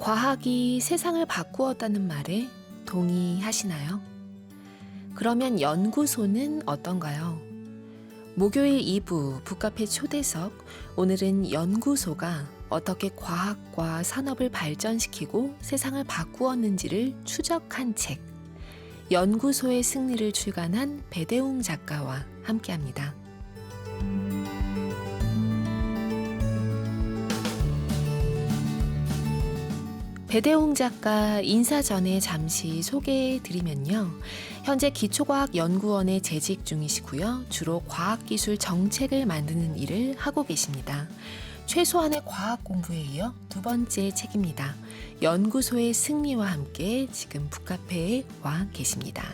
과학이 세상을 바꾸었다는 말에 동의하시나요? 그러면 연구소는 어떤가요? 목요일 2부 북카페 초대석, 오늘은 연구소가 어떻게 과학과 산업을 발전시키고 세상을 바꾸었는지를 추적한 책, 연구소의 승리를 출간한 배대웅 작가와 함께합니다. 배대웅 작가 인사 전에 잠시 소개해드리면요. 현재 기초과학연구원에 재직 중이시고요. 주로 과학기술 정책을 만드는 일을 하고 계십니다. 최소한의 과학 공부에 이어 두 번째 책입니다. 연구소의 승리와 함께 지금 북카페에 와 계십니다.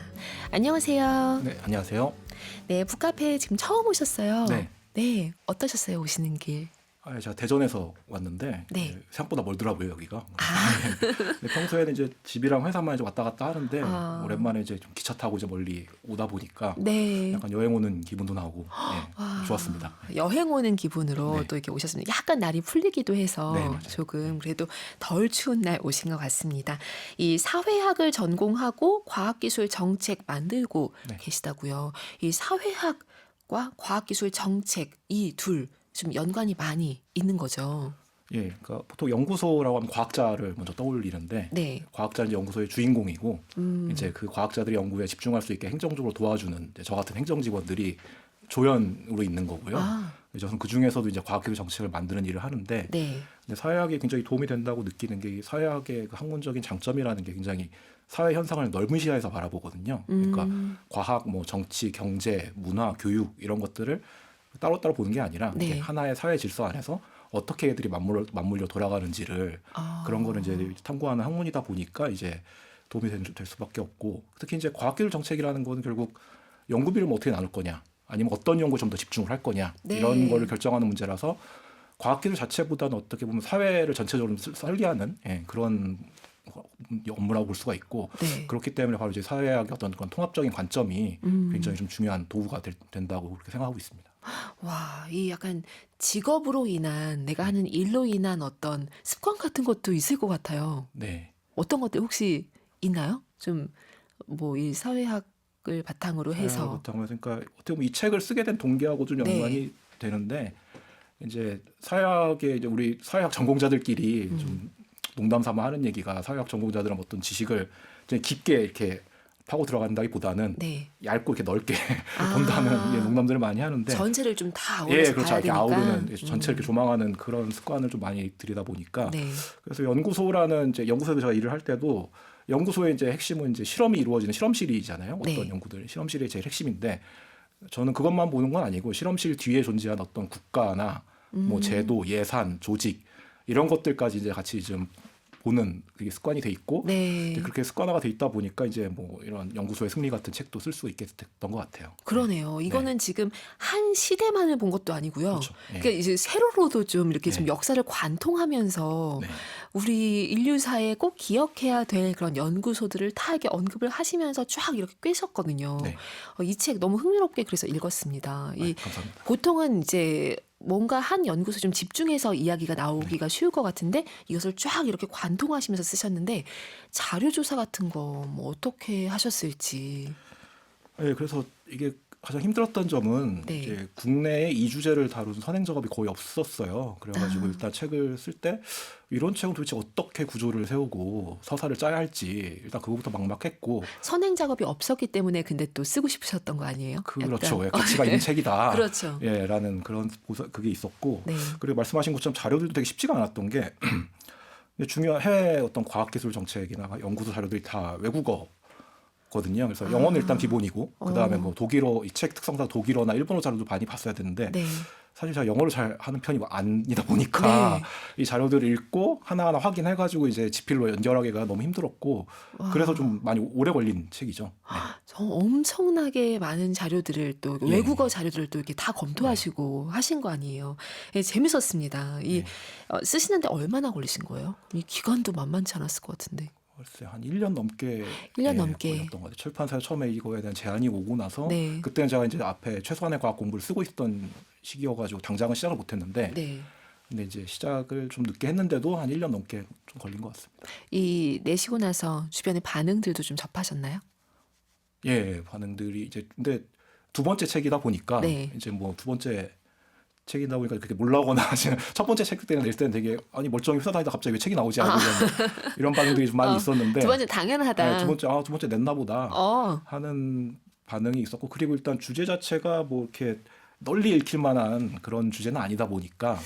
안녕하세요. 네, 안녕하세요. 네, 북카페에 지금 처음 오셨어요. 네. 네, 어떠셨어요, 오시는 길? 제가 대전에서 왔는데 네. 생각보다 멀더라고요, 여기가. 아. 근데 평소에는 이제 집이랑 회사만 이제 왔다 갔다 하는데 아. 오랜만에 이제 좀 기차 타고 이제 멀리 오다 보니까 네. 약간 여행 오는 기분도 나고 좋았습니다. 여행 오는 기분으로 네. 또 이렇게 오셨습니다. 약간 날이 풀리기도 해서 네, 맞아요. 조금 그래도 덜 추운 날 오신 것 같습니다. 이 사회학을 전공하고 과학기술 정책 만들고 네. 계시다고요. 이 사회학과 과학기술 정책 이 둘 좀 연관이 많이 있는 거죠. 예, 그러니까 보통 연구소라고 하면 과학자를 먼저 떠올리는데 네. 과학자는 이제 연구소의 주인공이고 이제 이제 그 과학자들이 연구에 집중할 수 있게 행정적으로 도와주는 이제 저 같은 행정직원들이 조연으로 있는 거고요. 아, 저는 그 중에서도 이제 과학기술 정책을 만드는 일을 하는데 네. 근데 사회학이 굉장히 도움이 된다고 느끼는 게 이 사회학의 그 학문적인 장점이라는 게 굉장히 사회 현상을 넓은 시야에서 바라보거든요. 그러니까 과학, 뭐 정치, 경제, 문화, 교육 이런 것들을 따로따로 보는 게 아니라 네. 이렇게 하나의 사회 질서 안에서 어떻게 애들이 맞물려 돌아가는지를 그런 거를 이제 탐구하는 학문이다 보니까 이제 도움이 될 수밖에 없고 특히 이제 과학기술 정책이라는 거는 결국 연구비를 뭐 어떻게 나눌 거냐 아니면 어떤 연구에 좀 더 집중을 할 거냐 네. 이런 거를 결정하는 문제라서 과학기술 자체보다는 어떻게 보면 사회를 전체적으로 설계하는 그런 업무라고 볼 수가 있고 네. 그렇기 때문에 바로 이제 사회학의 어떤 그런 통합적인 관점이 굉장히 좀 중요한 도구가 된다고 그렇게 생각하고 있습니다. 와, 이 약간 직업으로 인한 내가 하는 일로 인한 어떤 습관 같은 것도 있을 것 같아요. 네. 어떤 것들 혹시 있나요? 좀 뭐 이 사회학을 바탕으로 해서. 그러니까 어떻게 보면 이 책을 쓰게 된 동기하고 좀 네. 연관이 되는데 이제 사회학의 이제 우리 사회학 전공자들끼리 좀 농담 삼아 하는 얘기가 사회학 전공자들은 어떤 지식을 이제 깊게 이렇게 파고 들어간다기보다는 네. 얇고 이렇게 넓게 아. 본다는 농담들을 많이 하는데 전체를 좀 다 예, 아우러서 그렇죠. 봐야 이렇게 되니까. 아우르는 전체를 이렇게 조망하는 그런 습관을 좀 많이 들이다 보니까 네. 그래서 연구소라는 이제 연구소에서 제가 일을 할 때도 연구소의 이제 핵심은 이제 실험이 이루어지는 실험실이잖아요. 어떤 네. 연구들 실험실이 제일 핵심인데 저는 그것만 보는 건 아니고 실험실 뒤에 존재한 어떤 국가나 뭐 제도, 예산, 조직 이런 것들까지 이제 같이 좀 보는 그게 습관이 돼 있고 네. 이제 그렇게 습관화가 돼 있다 보니까 이제 뭐 이런 연구소의 승리 같은 책도 쓸 수 있게 됐던 것 같아요. 그러네요. 이거는 지금 한 시대만을 본 것도 아니고요. 그렇죠. 예. 그러니까 이제 세로로도 좀 이렇게 좀 네. 역사를 관통하면서 네. 우리 인류사에 꼭 기억해야 될 그런 연구소들을 다 이렇게 언급을 하시면서 쫙 이렇게 꿰셨거든요. 네. 이 책 너무 흥미롭게 그래서 읽었습니다. 감사합니다. 보통은 이제 뭔가 한 연구소에 좀 집중해서 이야기가 나오기가 쉬울 것 같은데 이것을 쫙 이렇게 관통하시면서 쓰셨는데 자료 조사 같은 거 뭐 어떻게 하셨을지. 네, 그래서 이게 가장 힘들었던 점은 네. 이제 국내에 이 주제를 다룬 선행 작업이 거의 없었어요. 그래가지고 일단 책을 쓸 때 이런 책은 도대체 어떻게 구조를 세우고 서사를 짜야 할지 일단 그거부터 막막했고 선행 작업이 없었기 때문에 근데 또 쓰고 싶으셨던 거 아니에요? 그렇죠. 약간. 예, 가치가 있는 책이다. 그렇죠. 예, 라는 그런 그게 있었고 네. 그리고 말씀하신 것처럼 자료들도 되게 쉽지가 않았던 게 중요한 해외 어떤 과학기술 정책이나 연구소 자료들이 다 외국어 거든요. 그래서 영어는 일단 기본이고 그다음에 뭐 독일어 이 책 특성상 독일어나 일본어 자료도 많이 봤어야 되는데 네. 사실 제가 영어를 잘 하는 편이 아니다 보니까 네. 이 자료들을 읽고 하나하나 확인해가지고 이제 지필로 연결하기가 너무 힘들었고 그래서 좀 많이 오래 걸린 책이죠. 네. 저 엄청나게 많은 자료들을 또 예. 외국어 자료들을 또 이렇게 다 검토하시고 하신 거 아니에요. 예, 재밌었습니다. 쓰시는데 얼마나 걸리신 거예요? 이 기간도 만만치 않았을 것 같은데. 글쎄 한 1년 넘게 1년 넘게. 걸렸던 것 같아요. 출판사에 처음에 이거에 대한 제안이 오고 나서 네. 그때는 제가 이제 앞에 최소한의 과학 공부를 쓰고 있던 시기여가지고 당장은 시작을 못했는데 네. 근데 이제 시작을 좀 늦게 했는데도 한 1년 넘게 좀 걸린 것 같습니다. 이 내시고 나서 주변의 반응들도 좀 접하셨나요? 예, 반응들이 이제 근데 두 번째 책이다 보니까 네. 이제 뭐 두 번째 책이다 보니까 그렇게 몰라오거나 하시는 첫 번째 책 때는 낼 때는 되게 아니 멀쩡히 회사 다니다 갑자기 왜 책이 나오지 하고 이런 반응들이 좀 많이 어, 있었는데 두 번째 네, 당연하다. 두 번째 냈나 보다 어, 하는 반응이 있었고 그리고 일단 주제 자체가 뭐 이렇게 널리 읽힐 만한 그런 주제는 아니다 보니까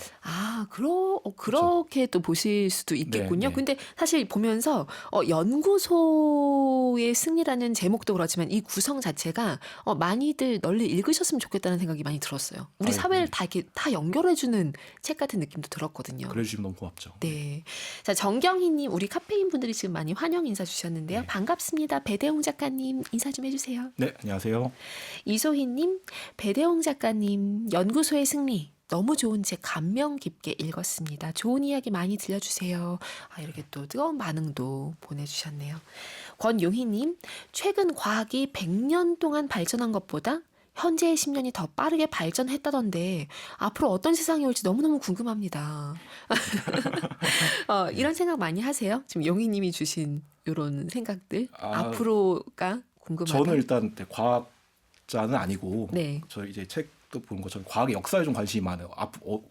그렇죠. 그렇게 또 보실 수도 네, 있겠군요. 네. 근데 사실 보면서 연구소의 승리라는 제목도 그렇지만 이 구성 자체가 많이들 널리 읽으셨으면 좋겠다는 생각이 많이 들었어요. 우리 아유, 사회를 네. 다 이렇게 다 연결해주는 책 같은 느낌도 들었거든요. 그래 주시면 너무 고맙죠. 네. 네. 자, 정경희님, 우리 카페인 분들이 지금 많이 환영 인사 주셨는데요. 네. 반갑습니다. 배대웅 작가님, 인사 좀 해주세요. 네, 안녕하세요. 이소희님, 배대웅 작가님, 연구소의 승리. 너무 좋은 책 감명 깊게 읽었습니다. 좋은 이야기 많이 들려주세요. 이렇게 또 뜨거운 반응도 보내주셨네요. 권용희님, 최근 과학이 100년 동안 발전한 것보다 현재의 10년이 더 빠르게 발전했다던데 앞으로 어떤 세상이 올지 너무너무 궁금합니다. 이런 생각 많이 하세요? 지금 용희님이 주신 이런 생각들 앞으로가 궁금하다. 저는 일단 과학자는 아니고 네. 저 이제 책도 보는 것처럼 과학의 역사에 좀 관심이 많아요.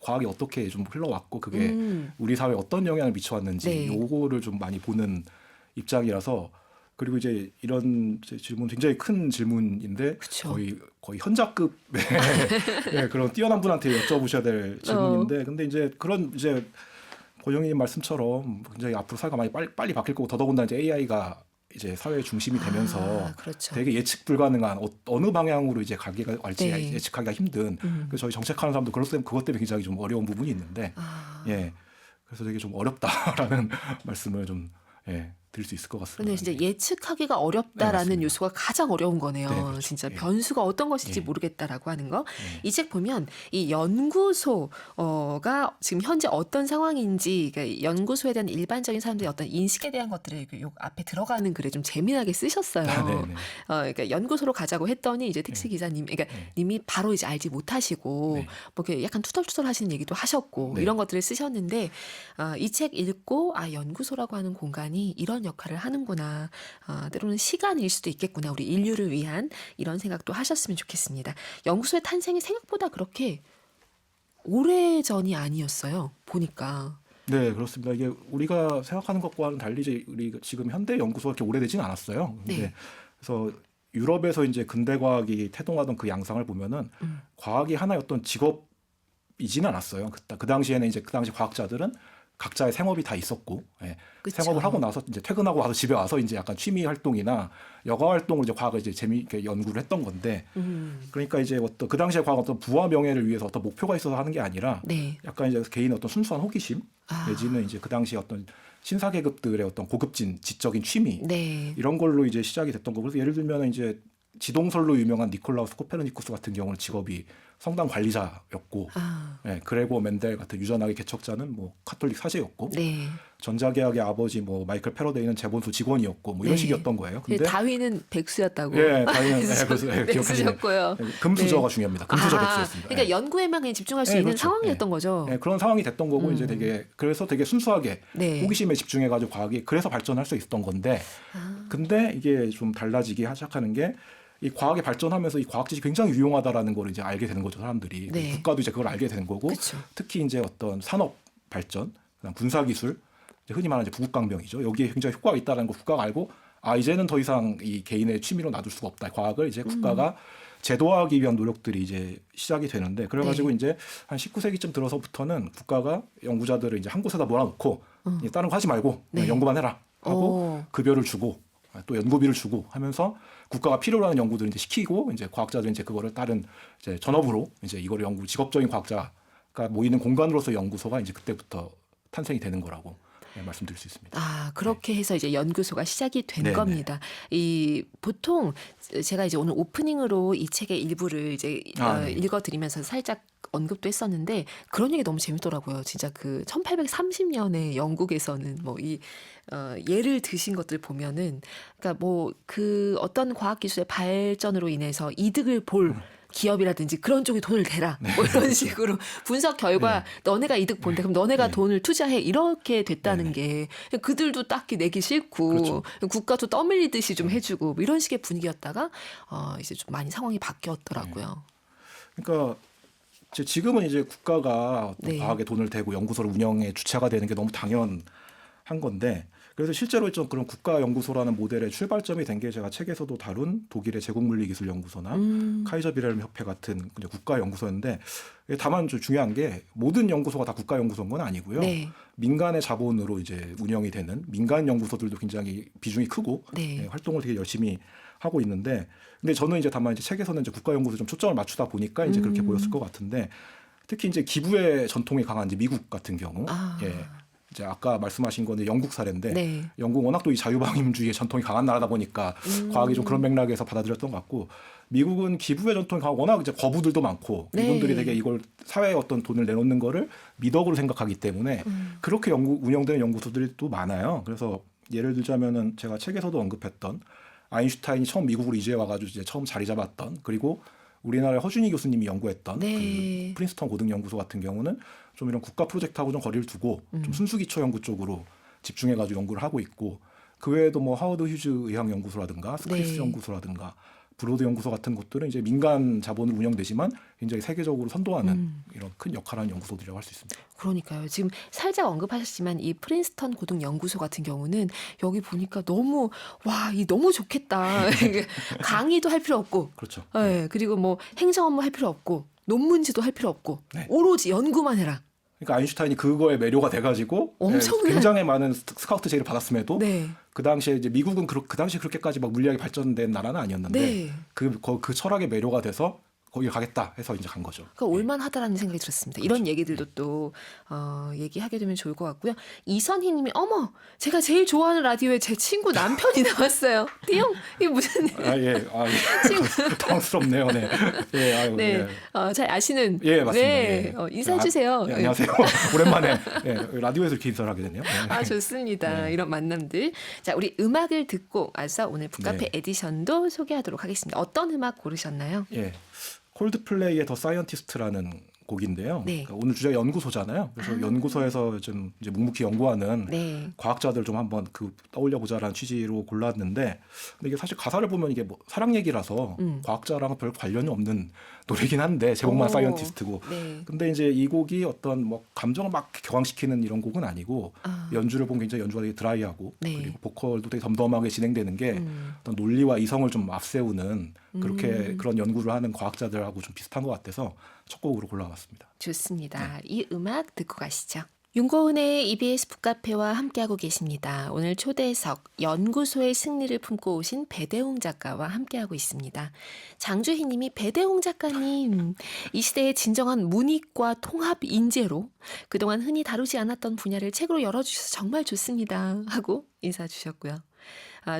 과학이 어떻게 좀 흘러왔고 그게 우리 사회에 어떤 영향을 미쳐왔는지 네. 요거를 좀 많이 보는 입장이라서 그리고 이제 이런 질문 굉장히 큰 질문인데 그쵸. 거의 현자급의 네, 그런 뛰어난 분한테 여쭤보셔야 될 질문인데 근데 이제 그런 이제 권영희님 말씀처럼 굉장히 앞으로 사회가 많이 빨리 바뀔 거고 더더군다나 이제 AI가 이제 사회의 중심이 되면서 그렇죠. 되게 예측 불가능한 어느 방향으로 이제 가기가 할지 네. 예측하기가 힘든 그래서 저희 정책하는 사람도 그것 때문에 굉장히 좀 어려운 부분이 있는데 예 그래서 되게 좀 어렵다라는 말씀을 좀 드릴 수 있을 것 같습니다. 근데 진짜 예측하기가 어렵다라는 네, 요소가 가장 어려운 거네요. 네, 그렇죠. 진짜 예. 변수가 어떤 것인지 예. 모르겠다라고 하는 거. 이 책 보면 이 연구소가 지금 현재 어떤 상황인지 그러니까 연구소에 대한 일반적인 사람들의 어떤 인식에 대한 것들을 요 앞에 들어가는 글에 좀 재미나게 쓰셨어요. 네네. 그러니까 연구소로 가자고 했더니 이제 택시 기사님, 그러니까 님이 바로 이제 알지 못하시고 네. 뭐 이렇게 약간 투덜투덜 하시는 얘기도 하셨고 네. 이런 것들을 쓰셨는데 이 책 읽고 연구소라고 하는 공간이 이런 역할을 하는구나. 때로는 시간일 수도 있겠구나. 우리 인류를 위한 이런 생각도 하셨으면 좋겠습니다. 연구소의 탄생이 생각보다 그렇게 오래전이 아니었어요. 보니까. 네, 그렇습니다. 이게 우리가 생각하는 것과는 달리 이제 우리 지금 현대 연구소가 그렇게 오래되진 않았어요. 근데 네. 그래서 유럽에서 이제 근대 과학이 태동하던 그 양상을 보면은 과학이 하나의 어떤 직업이지는 않았어요. 그 당시에는 이제 그 당시 과학자들은 각자의 생업이 다 있었고, 그쵸. 생업을 하고 나서 이제 퇴근하고 와서 집에 와서 이제 약간 취미 활동이나 여가 활동으로 이제 과학을 이제 재미있게 연구를 했던 건데, 그러니까 이제 어떤 그 당시에 과학 어떤 부와 명예를 위해서 어떤 목표가 있어서 하는 게 아니라, 네. 약간 이제 개인의 어떤 순수한 호기심 내지는 이제 그 당시 어떤 신사 계급들의 어떤 고급진 지적인 취미 네. 이런 걸로 이제 시작이 됐던 거고, 그래서 예를 들면 이제 지동설로 유명한 니콜라우스 코페르니쿠스 같은 경우는 직업이 성당 관리자였고, 그레고 멘델 같은 유전학의 개척자는 뭐 카톨릭 사제였고, 네. 전자계약의 아버지 뭐 마이클 패러데이는 재본소 직원이었고, 뭐 이런 네. 식이었던 거예요. 근데 다윈은 백수였다고. 다윈은 그래서 기억하시네. 쓰셨고요. 금수저가 중요합니다. 금수저 백수였습니다. 그러니까 연구에만 그냥 집중할 수 있는 그렇죠. 상황이었던 거죠. 그런 상황이 됐던 거고 이제 그래서 되게 순수하게 네. 호기심에 집중해가지고 과학이 그래서 발전할 수 있었던 건데, 근데 이게 좀 달라지기 시작하는 게 이 과학이 발전하면서 이 과학지식이 굉장히 유용하다라는 걸 이제 알게 되는 거죠, 사람들이. 네. 국가도 이제 그걸 알게 되는 거고, 그쵸. 특히 이제 어떤 산업 발전, 그다음 군사 기술, 흔히 말하는 이제 부국강병이죠. 여기에 굉장히 효과가 있다는 걸 국가가 알고, 이제는 더 이상 이 개인의 취미로 놔둘 수가 없다. 과학을 이제 국가가 제도화하기 위한 노력들이 이제 시작이 되는데, 그래가지고 이제 한 19세기쯤 들어서부터는 국가가 연구자들을 이제 한 곳에다 몰아놓고 이제 다른 거 하지 말고 그냥 연구만 해라 하고 급여를 주고 또 연구비를 주고 하면서 국가가 필요로 하는 연구들을 이제 시키고, 이제 과학자들이 이제 그거를 다른 이제 전업으로 이제 이거를 직업적인 과학자가 모이는 공간으로서 연구소가 이제 그때부터 탄생이 되는 거라고 말씀드릴 수 있습니다. 그렇게 해서 이제 연구소가 시작이 된 네네. 겁니다. 보통 제가 이제 오늘 오프닝으로 이 책의 일부를 이제 네. 읽어드리면서 살짝 언급도 했었는데 그런 얘기 너무 재밌더라고요. 진짜 그 1830년에 영국에서는 뭐 예를 드신 것들 보면은 그러니까 뭐 그 어떤 과학 기술의 발전으로 인해서 이득을 볼 기업이라든지 그런 쪽에 돈을 대라. 뭐 이런 식으로 분석 결과 너네가 이득 본대. 그럼 너네가 네. 돈을 투자해. 이렇게 됐다는 네네. 게 그들도 딱히 내기 싫고 그렇죠. 국가도 떠밀리듯이 좀 해주고 뭐 이런 식의 분위기였다가 이제 좀 많이 상황이 바뀌었더라고요. 그러니까 지금은 이제 국가가 어떤 네. 과학에 돈을 대고 연구소를 운영의 주체가 되는 게 너무 당연한 건데 그래서 실제로 좀 그런 국가연구소라는 모델의 출발점이 된 게 제가 책에서도 다룬 독일의 제국물리기술연구소나 카이저 빌헬름 협회 같은 이제 국가연구소인데 다만 좀 중요한 게 모든 연구소가 다 국가연구소인 건 아니고요. 네. 민간의 자본으로 이제 운영이 되는 민간 연구소들도 굉장히 비중이 크고 네. 활동을 되게 열심히 하고 있는데 근데 저는 이제 다만 이제 책에서는 이제 국가연구소에 좀 초점을 맞추다 보니까 이제 그렇게 보였을 것 같은데 특히 이제 기부의 전통이 강한 이제 미국 같은 경우 이제 아까 말씀하신 거는 영국 사례인데 네. 영국 워낙 또 이 자유방임주의의 전통이 강한 나라다 보니까 과학이 좀 그런 맥락에서 받아들였던 것 같고 미국은 기부의 전통이 강하고 워낙 이제 거부들도 많고 네. 이분들이 되게 이걸 사회에 어떤 돈을 내놓는 거를 미덕으로 생각하기 때문에 그렇게 운영되는 연구소들이 또 많아요. 그래서 예를 들자면은 제가 책에서도 언급했던 아인슈타인이 처음 미국으로 이주해 와가지고 이제 처음 자리 잡았던 그리고 우리나라의 허준희 교수님이 연구했던 네. 그 프린스턴 고등연구소 같은 경우는 좀 이런 국가 프로젝트하고 좀 거리를 두고 좀 순수기초 연구 쪽으로 집중해가지고 연구를 하고 있고 그 외에도 뭐 하워드 휴즈 의학연구소라든가 스크립스 네. 연구소라든가 브로드 연구소 같은 곳들은 이제 민간 자본으로 운영되지만 굉장히 세계적으로 선도하는 이런 큰 역할을 하는 연구소들이라고 할 수 있습니다. 그러니까요. 지금 살짝 언급하셨지만 이 프린스턴 고등연구소 같은 경우는 여기 보니까 너무 이 너무 좋겠다. 이게 강의도 할 필요 없고, 그렇죠. 네, 그리고 뭐 행정 업무 할 필요 없고, 논문지도 할 필요 없고, 네. 오로지 연구만 해라. 그러니까 아인슈타인이 그거에 매료가 돼가지고 엄청난- 굉장히 많은 스카우트 제의를 받았음에도 네. 그 당시에 이제 미국은 그 당시 그렇게까지 막 물리학이 발전된 나라는 아니었는데 네. 그 철학에 매료가 돼서 거기 가겠다 해서 이제 간 거죠. 그러니까 올만하다라는 생각이 들었습니다. 이런 얘기들도 또 얘기하게 되면 좋을 것 같고요. 이선희님이 어머 제가 제일 좋아하는 라디오에 제 친구 남편이 나왔어요. 띠용 이게 무슨 일? 친구. 당황스럽네요. 네. 예, 아유, 네, 예. 잘 아시는. 예, 맞습니다. 네, 예. 인사해 주세요. 예, 안녕하세요. 오랜만에 라디오에서 이렇게 인사를 하게 되네요. 좋습니다. 네. 이런 만남들. 자, 우리 음악을 듣고 와서 오늘 북카페 네. 에디션도 소개하도록 하겠습니다. 어떤 음악 고르셨나요? 예. 콜드플레이의 더 사이언티스트라는 곡인데요. 네. 그러니까 오늘 주제가 연구소잖아요. 그래서 연구소에서 좀 이제 묵묵히 연구하는 네. 과학자들 좀 한번 떠올려 보자라는 취지로 골랐는데, 근데 이게 사실 가사를 보면 이게 뭐 사랑 얘기라서 과학자랑은 별 관련이 없는 노래긴 한데 제목만 오. 사이언티스트고. 네. 근데 이제 이 곡이 어떤 뭐 감정을 막 격앙시키는 이런 곡은 아니고 연주를 보면 굉장히 연주가 되게 드라이하고 네. 그리고 보컬도 되게 덤덤하게 진행되는 게 어떤 논리와 이성을 좀 앞세우는 그렇게 그런 연구를 하는 과학자들하고 좀 비슷한 것 같아서 첫 곡으로 골라봤습니다. 좋습니다. 이 음악 듣고 가시죠. 윤고은의 EBS 북카페와 함께하고 계십니다. 오늘 초대석 연구소의 승리를 품고 오신 배대홍 작가와 함께하고 있습니다. 장주희 님이 배대홍 작가님, 이 시대의 진정한 문이과 통합 인재로 그동안 흔히 다루지 않았던 분야를 책으로 열어주셔서 정말 좋습니다. 하고 인사 주셨고요.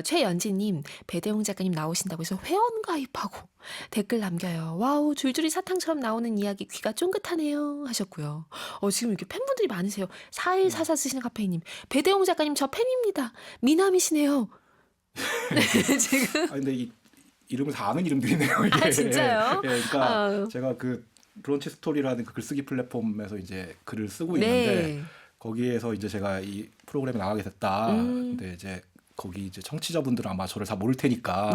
최연지님, 배대홍 작가님 나오신다고 해서 회원 가입하고 댓글 남겨요. 와우, 줄줄이 사탕처럼 나오는 이야기 귀가 쫑긋하네요 하셨고요. 지금 이렇게 팬분들이 많으세요. 4144 쓰시는 카페이님, 배대홍 작가님 저 팬입니다. 미남이시네요. 네, 지금. 근데 이 이름을 다 아는 이름들이네요. 이게. 진짜요? 예, 그러니까 제가 그 브런치 스토리라는 그 글쓰기 플랫폼에서 이제 글을 쓰고 있는데 거기에서 이제 제가 이 프로그램에 나가게 됐다. 근데 이제 거기 이제 청취자분들은 아마 저를 다 모를 테니까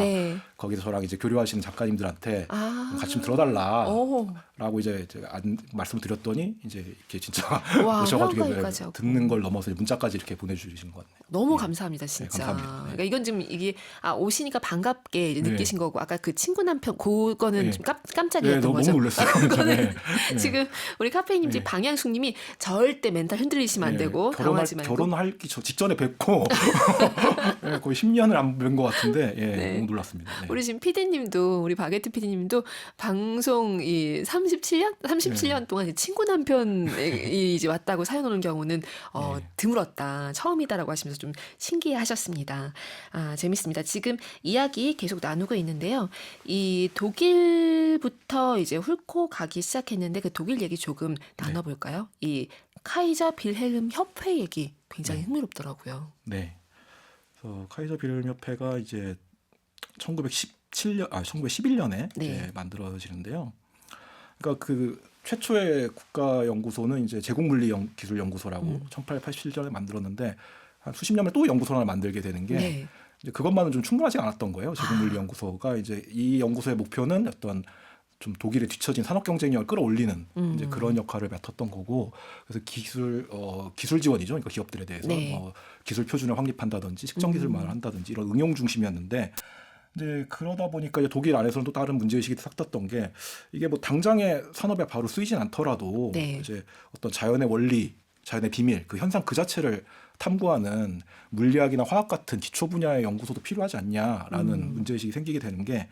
거기서 저랑 이제 교류하시는 작가님들한테 같이 좀 들어달라라고 이제 제가 말씀을 드렸더니 이제 이렇게 진짜 오셔가지고 듣는 걸 넘어서 문자까지 이렇게 보내주신 것 같네요. 너무 감사합니다, 진짜. 네, 감사합니다. 그러니까 이건 좀 이게 오시니까 반갑게 이제 느끼신 거고 아까 그 친구 남편 그거는 좀 깜짝이었던 거죠. 너무 놀랐어요. 그거는 지금 우리 카페이님 집 방향숙님이 절대 멘탈 흔들리시면 안 되고 당황하지 말고 결혼하기 직전에 뵙고 거의 10년을 안 뵌 것 같은데 너무 놀랐습니다. 네. 우리 지금 PD님도 우리 바게트 PD님도 방송 이 37년 동안 친구 남편이 이제 왔다고 사연 오는 경우는 드물었다, 처음이다라고 하시면서 좀 신기해하셨습니다. 재밌습니다. 지금 이야기 계속 나누고 있는데요. 이 독일부터 이제 훑고 가기 시작했는데 그 독일 얘기 조금 나눠볼까요? 이 카이저 빌헬름 협회 얘기 굉장히 흥미롭더라고요. 네. 카이저 빌헬름 협회가 이제 1911년에 네. 만들어지는데요. 그러니까 그 최초의 국가연구소는 이제 제국물리기술연구소라고 1887년에 만들었는데 한 수십 년에 또 연구소를 하나 만들게 되는 게 네. 이제 그것만은 좀 충분하지 않았던 거예요. 제국물리연구소가 이제 이 연구소의 목표는 어떤 좀 독일의 뒤처진 산업 경쟁력을 끌어올리는 이제 그런 역할을 맡았던 거고, 그래서 기술 지원이죠. 그러니까 기업들에 대해서 네. 기술 표준을 확립한다든지 식정 기술만을 한다든지 이런 응용 중심이었는데, 이제 그러다 보니까 이제 독일 안에서는 또 다른 문제 의식이 싹떴던 게, 이게 뭐 당장의 산업에 바로 쓰이진 않더라도 네. 이제 어떤 자연의 원리, 자연의 비밀, 그 현상 그 자체를 탐구하는 물리학이나 화학 같은 기초 분야의 연구소도 필요하지 않냐라는 문제 의식이 생기게 되는 게,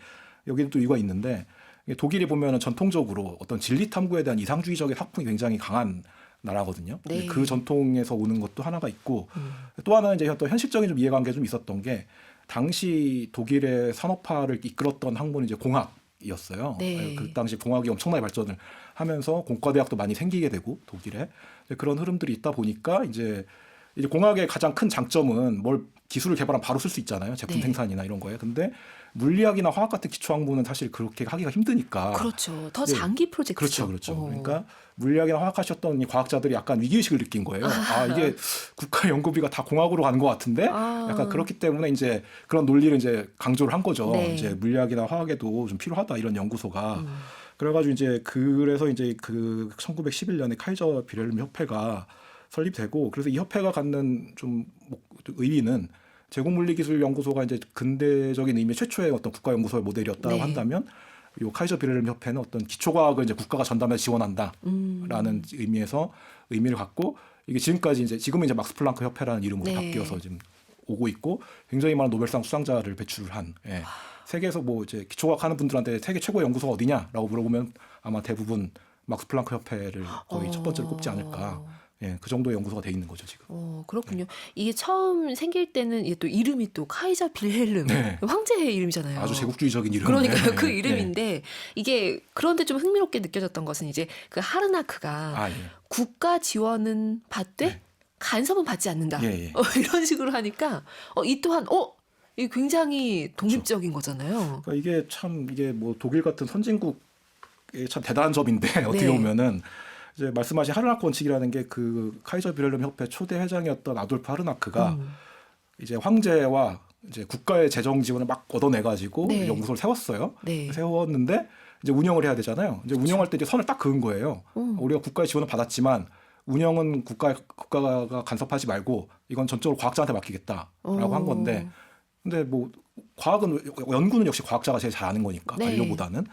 여기는 또 이유가 있는데, 독일이 보면은 전통적으로 어떤 진리 탐구에 대한 이상주의적인 학풍이 굉장히 강한 나라거든요. 네. 그 전통에서 오는 것도 하나가 있고, 또 하나는 이제 어떤 현실적인 좀 이해관계 좀 있었던 게, 당시 독일의 산업화를 이끌었던 학문이 이제 공학이었어요. 네. 그 당시 공학이 엄청나게 발전을 하면서 공과대학도 많이 생기게 되고 독일에 그런 흐름들이 있다 보니까 이제 공학의 가장 큰 장점은 뭘 기술을 개발하면 바로 쓸 수 있잖아요. 제품 네. 생산이나 이런 거에. 근데 물리학이나 화학 같은 기초 학문은 사실 그렇게 하기가 힘드니까. 그렇죠. 더 네. 장기 프로젝트죠. 그렇죠. 그러니까 물리학이나 화학하셨던 이 과학자들이 약간 위기의식을 느낀 거예요. 이게 국가 연구비가 다 공학으로 가는 것 같은데, 약간 그렇기 때문에 이제 그런 논리를 이제 강조를 한 거죠. 네. 이제 물리학이나 화학에도 좀 필요하다 이런 연구소가. 그래가지고 그래서 이제 그 1911년에 카이저 빌헬름 협회가 설립되고, 그래서 이 협회가 갖는 좀 의의는, 제국물리기술연구소가 이제 근대적인 의미의 최초의 어떤 국가연구소의 모델이었다고 네. 한다면, 요 카이저 빌헬름 협회는 어떤 기초과학을 이제 국가가 전담해서 지원한다라는 의미를 갖고, 이게 지금은 이제 막스 플랑크 협회라는 이름으로 네. 바뀌어서 지금 오고 있고, 굉장히 많은 노벨상 수상자를 배출을 한, 세계에서 뭐 이제 기초과학 하는 분들한테 세계 최고의 연구소가 어디냐라고 물어보면 아마 대부분 막스 플랑크 협회를 거의 첫 번째로 꼽지 않을까. 그 정도의 연구소가 돼 있는 거죠 지금. 그렇군요. 이게 처음 생길 때는 이게 또 이름이 또 카이저 빌헬름 네. 황제의 이름이잖아요. 아주 제국주의적인 이름. 그러니까요. 그 이름인데 이게 그런데 좀 흥미롭게 느껴졌던 것은 이제 그 하르나크가 국가 지원은 받되 간섭은 받지 않는다. 이런 식으로 하니까 이 또한 이게 굉장히 독립적인 거잖아요. 그러니까 이게 뭐 독일 같은 선진국의 참 대단한 점인데 어떻게 보면은 이제 말씀하신 하르나크 원칙이라는 게 그 카이저 빌헬름 협회 초대 회장이었던 아돌프 하르나크가 이제 황제와 이제 국가의 재정 지원을 막 얻어내가지고 연구소를 세웠어요. 세웠는데 이제 운영을 해야 되잖아요. 이제 운영할 때 이제 선을 딱 그은 거예요. 우리가 국가의 지원을 받았지만 운영은 국가가 간섭하지 말고 이건 전적으로 과학자한테 맡기겠다라고 한 건데, 근데 뭐 연구는 역시 과학자가 제일 잘 아는 거니까 관료보다는.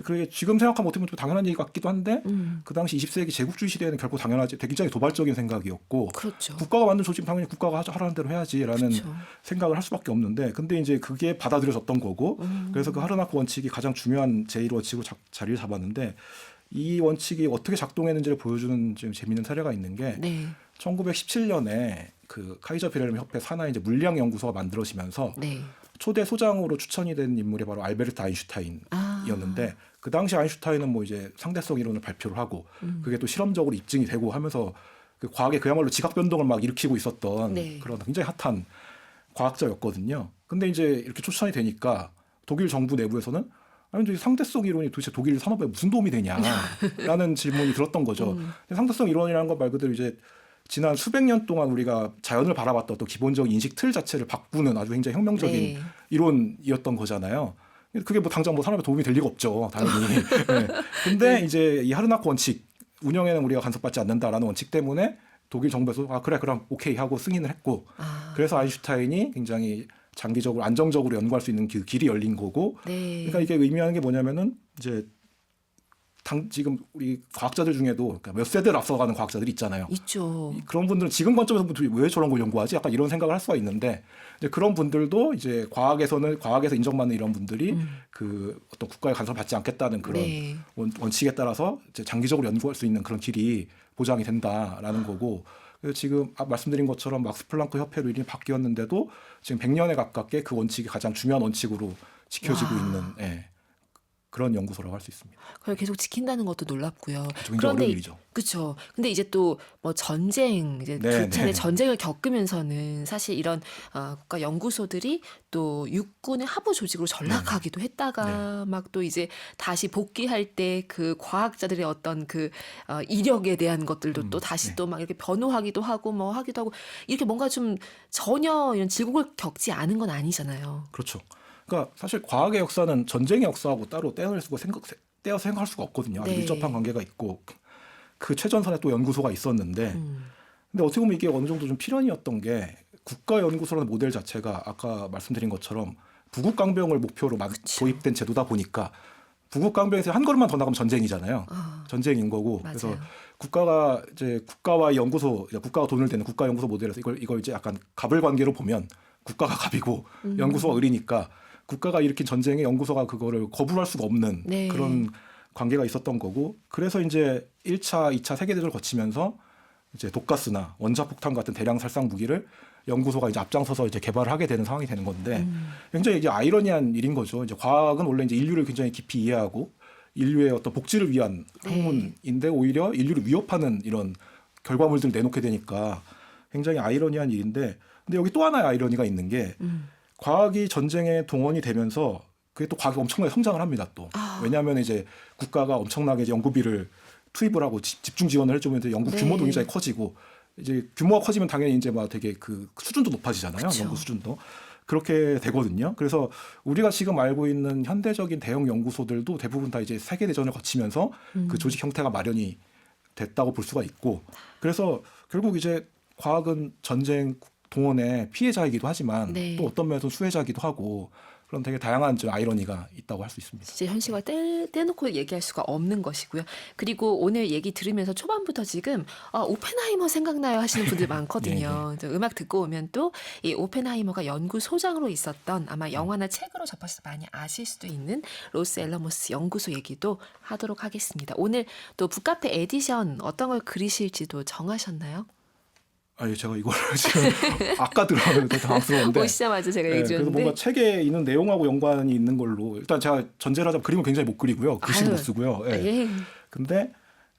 그게 지금 생각하면 어떻게 보면 좀 당연한 얘기 같기도 한데, 그 당시 20세기 제국주의 시대에는 결코 당연하지, 굉장히 도발적인 생각이었고, 국가가 만든 조직 당연히 국가가 하라는 대로 해야지라는 생각을 할 수밖에 없는데, 근데 이제 그게 받아들여졌던 거고, 그래서 그 하르나크 원칙이 가장 중요한 제1원칙으로 자리를 잡았는데, 이 원칙이 어떻게 작동했는지를 보여주는 좀 재미있는 사례가 있는 게, 1917년에 그 카이저 빌헬름 협회 산하에 이제 물리학 연구소가 만들어지면서 초대 소장으로 추천이 된 인물이 바로 알베르트 아인슈타인이었는데, 그 당시 아인슈타인은 뭐 이제 상대성 이론을 발표를 하고 그게 또 실험적으로 입증이 되고 하면서 그 과학에 그야말로 지각 변동을 막 일으키고 있었던 그런 굉장히 핫한 과학자였거든요. 근데 이제 이렇게 추천이 되니까 독일 정부 내부에서는 아니 상대성 이론이 도대체 독일 산업에 무슨 도움이 되냐라는 질문이 들었던 거죠. 상대성 이론이라는 건 말 그대로 이제 지난 수백 년 동안 우리가 자연을 바라봤던 또 기본적인 인식 틀 자체를 바꾸는 아주 굉장히 혁명적인 이론이었던 거잖아요. 그게 뭐 당장 뭐 사람에 도움이 될 리가 없죠, 당연히. 근데 이제 이 하르나크 원칙, 운영에는 우리가 간섭받지 않는다라는 원칙 때문에 독일 정부에서 그래 그럼 오케이 하고 승인을 했고, 그래서 아인슈타인이 굉장히 장기적으로 안정적으로 연구할 수 있는 그 길이 열린 거고, 그러니까 이게 의미하는 게 뭐냐면은 이제 지금 우리 과학자들 중에도 그러니까 몇 세대를 앞서가는 과학자들이 있잖아요. 있죠. 그런 분들은 지금 관점에서 왜 저런 걸 연구하지? 약간 이런 생각을 할 수가 있는데, 이제 그런 분들도 이제 과학에서 인정받는 이런 분들이 그 어떤 국가의 간섭을 받지 않겠다는 그런 원칙에 따라서 이제 장기적으로 연구할 수 있는 그런 길이 보장이 된다라는 거고, 그래서 지금 말씀드린 것처럼 막스 플랑크 협회로 이름이 바뀌었는데도 지금 100년에 가깝게 그 원칙이 가장 중요한 원칙으로 지켜지고 있는 그런 연구소라고 할 수 있습니다. 그걸 계속 지킨다는 것도 놀랍고요. 굉장히 그런데 어려운 일이죠. 그렇죠. 근데 이제 또 뭐 전쟁 이제 네, 두 차례 네. 전쟁을 겪으면서는 사실 이런 국가 연구소들이 또 육군의 하부 조직으로 전락하기도 했다가 막 또 이제 다시 복귀할 때 그 과학자들의 어떤 그 이력에 대한 것들도 또 다시 네. 또 막 이렇게 변호하기도 하고 뭐 하기도 하고 이렇게 뭔가 좀 전혀 이런 질곡을 겪지 않은 건 아니잖아요. 그렇죠. 그러니까 사실 과학의 역사는 전쟁의 역사하고 따로 떼어서 생각할 수가 없거든요. 아주 네. 밀접한 관계가 있고 그 최전선에 또 연구소가 있었는데 음. 근데 어떻게 보면 이게 어느 정도 좀 필연이었던 게 국가연구소라는 모델 자체가 아까 말씀드린 것처럼 부국강병을 목표로 도입된 제도다 보니까 부국강병에서 한 걸음만 더 나가면 전쟁이잖아요. 전쟁인 거고. 맞아요. 그래서 국가가 이제 국가와 연구소, 국가가 돈을 대는 국가연구소 모델에서 이걸 이제 약간 갑을 관계로 보면 국가가 갑이고 연구소가 을이니까 국가가 일으킨 전쟁에 연구소가 그거를 거부할 수가 없는 네. 그런 관계가 있었던 거고. 그래서 이제 1차, 2차 세계대전을 거치면서 이제 독가스나 원자폭탄 같은 대량 살상 무기를 연구소가 이제 앞장서서 이제 개발을 하게 되는 상황이 되는 건데 굉장히 이제 아이러니한 일인 거죠. 이제 과학은 원래 이제 인류를 굉장히 깊이 이해하고 인류의 어떤 복지를 위한 학문인데 오히려 인류를 위협하는 이런 결과물들을 내놓게 되니까 굉장히 아이러니한 일인데 근데 여기 또 하나의 아이러니가 있는 게 과학이 전쟁에 동원이 되면서 그게 또 과학이 엄청나게 성장을 합니다. 또 왜냐하면 이제 국가가 엄청나게 이제 연구비를 투입을 하고 집중 지원을 해주면 연구 규모도 굉장히 커지고 이제 규모가 커지면 당연히 이제 막 되게 그 수준도 높아지잖아요. 그쵸. 연구 수준도 그렇게 되거든요. 그래서 우리가 지금 알고 있는 현대적인 대형 연구소들도 대부분 다 이제 세계 대전을 거치면서 그 조직 형태가 마련이 됐다고 볼 수가 있고 그래서 결국 이제 과학은 전쟁 동원의 피해자이기도 하지만 네. 또 어떤 면에서 수혜자이기도 하고 그런 되게 다양한 좀 아이러니가 있다고 할 수 있습니다. 진짜 현실과 떼놓고 얘기할 수가 없는 것이고요. 그리고 오늘 얘기 들으면서 초반부터 지금 오펜하이머 생각나요 하시는 분들 많거든요. 저 음악 듣고 오면 또 이 오펜하이머가 연구소장으로 있었던 아마 영화나 책으로 접하셔서 많이 아실 수도 있는 로스 앨러머스 연구소 얘기도 하도록 하겠습니다. 오늘 또 북카페 에디션 어떤 걸 그리실지도 정하셨나요? 아, 예, 제가 이걸 지금 아까 들어가면 되게 당황스러운데. 오시자마자 제가 얘기 그래서 드렸는데 뭔가 책에 있는 내용하고 연관이 있는 걸로 일단 제가 전제를 하자면 그림을 굉장히 못 그리고요. 글씨도 못 쓰고요. 예. 예. 근데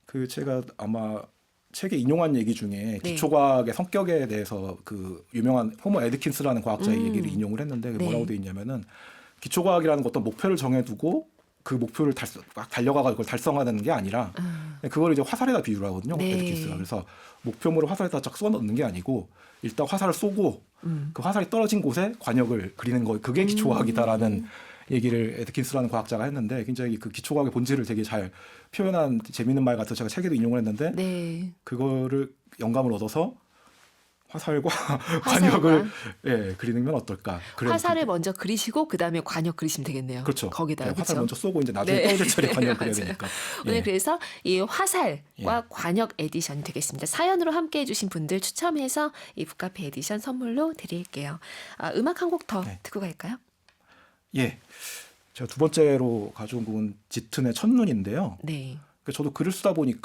그 제가 아마 책에 인용한 얘기 중에 기초과학의 성격에 대해서 그 유명한 호모 에드킨스라는 과학자의 얘기를 인용을 했는데 그게 뭐라고 돼 있냐면은 기초과학이라는 어떤 목표를 정해두고 그 목표를 막 달려가가 그걸 달성하는 게 아니라 그걸 이제 화살에다 비유를 하거든요. 에드킨스가. 그래서 목표물을 화살에다 쫙 쏘아 넣는 게 아니고 일단 화살을 쏘고 그 화살이 떨어진 곳에 관역을 그리는 거 그게 기초과학이다라는 얘기를 에드킨스라는 과학자가 했는데 굉장히 그 기초과학의 본질을 되게 잘 표현한 재미있는 말 같아서 제가 책에도 인용을 했는데 그거를 영감을 얻어서 화살과 관역을 그리는 어떨까? 화살을 먼저 그리시고 그 다음에 관역 그리시면 되겠네요. 그렇죠. 거기다 화살 그렇죠? 먼저 쏘고 이제 나중에 떨어질 차례 관역 그려야 되니까. 오늘 그래서 이 화살과 관역 에디션이 되겠습니다. 사연으로 함께해 주신 분들 추첨해서 이 북카페 에디션 선물로 드릴게요. 음악 한 곡 더 듣고 갈까요? 예, 제가 두 번째로 가져온 곡은 짙은의 첫눈인데요. 네. 저도 글을 쓰다 보면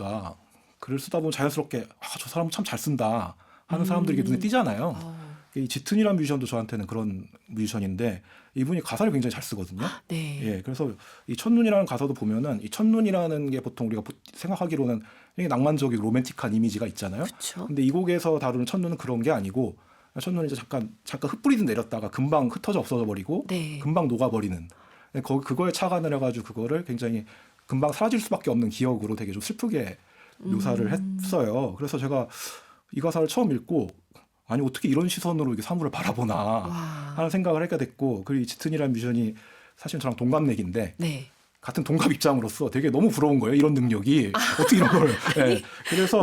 자연스럽게 저 사람 참 잘 쓴다 하는 사람들이 눈에 띄잖아요. 이 짙은이라는 뮤지션도 저한테는 그런 뮤지션인데 이분이 가사를 굉장히 잘 쓰거든요. 네. 예, 그래서 이 첫눈이라는 가사도 보면은 이 첫눈이라는 게 보통 우리가 생각하기로는 굉장히 낭만적이고 로맨틱한 이미지가 있잖아요. 그렇죠. 근데 이 곡에서 다루는 첫눈은 그런 게 아니고 첫눈은 이제 잠깐 흩뿌리듯 내렸다가 금방 흩어져 없어져 버리고 금방 녹아버리는 그거에 착안을 해가지고 그거를 굉장히 금방 사라질 수밖에 없는 기억으로 되게 좀 슬프게 묘사를 했어요. 그래서 제가 이 가사를 처음 읽고 아니 어떻게 이런 시선으로 이렇게 사물을 바라보나 하는 생각을 하게 됐고 그리고 짙은이라는 뮤지션이 사실 저랑 동갑내기인데 같은 동갑 입장으로서 되게 너무 부러운 거예요. 이런 능력이 어떻게 이런 걸 그래서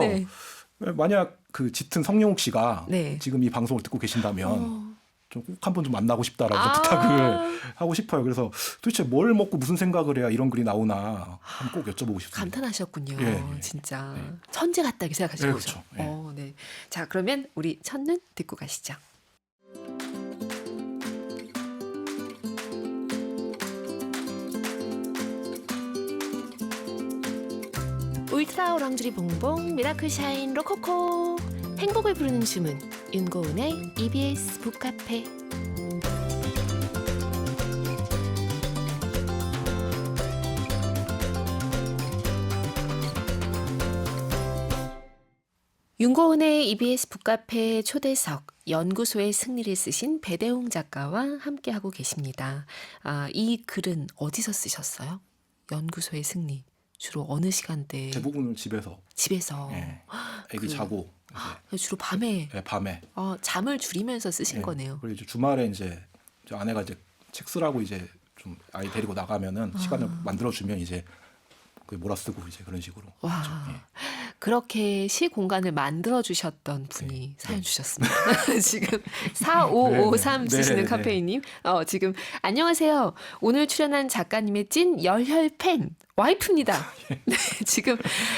만약 그 짙은 성룡욱 씨가 지금 이 방송을 듣고 계신다면 좀 꼭 한번 좀 만나고 싶다라고 부탁을 하고 싶어요. 그래서 도대체 뭘 먹고 무슨 생각을 해야 이런 글이 나오나 한번 꼭 여쭤보고 싶습니다. 감탄하셨군요. 예. 진짜 천재 같다 이렇게 생각하시는 거죠. 그렇죠. 네. 자, 그러면 우리 첫눈 듣고 가시죠. 울트라 오랑주리 봉봉 미라클 샤인 로코코 행복을 부르는 주문 윤고은의 EBS 북카페 윤고은의 EBS 북카페 초대석 연구소의 승리를 쓰신 배대웅 작가와 함께하고 계십니다. 이 글은 어디서 쓰셨어요? 연구소의 승리. 주로 어느 시간대에? 대부분은 집에서. 집에서. 예. 애기 그- 자고 이제 주로 밤에 예, 밤에. 잠을 줄이면서 쓰신 예. 거네요. 그리고 이제 주말에 이제 저 아내가 이제 책 쓰라고 이제 좀 아이 데리고 나가면은 시간을 만들어 주면 이제 그 몰아쓰고 이제 그런 식으로. 와, 그렇죠. 예. 그렇게 시 공간을 만들어 주셨던 분이 네. 사연 주셨습니다. 지금 4553 네, 쓰시는 네, 네. 카페인님, 지금 안녕하세요. 오늘 출연한 작가님의 찐 열혈 팬 와이프입니다. 네, 지금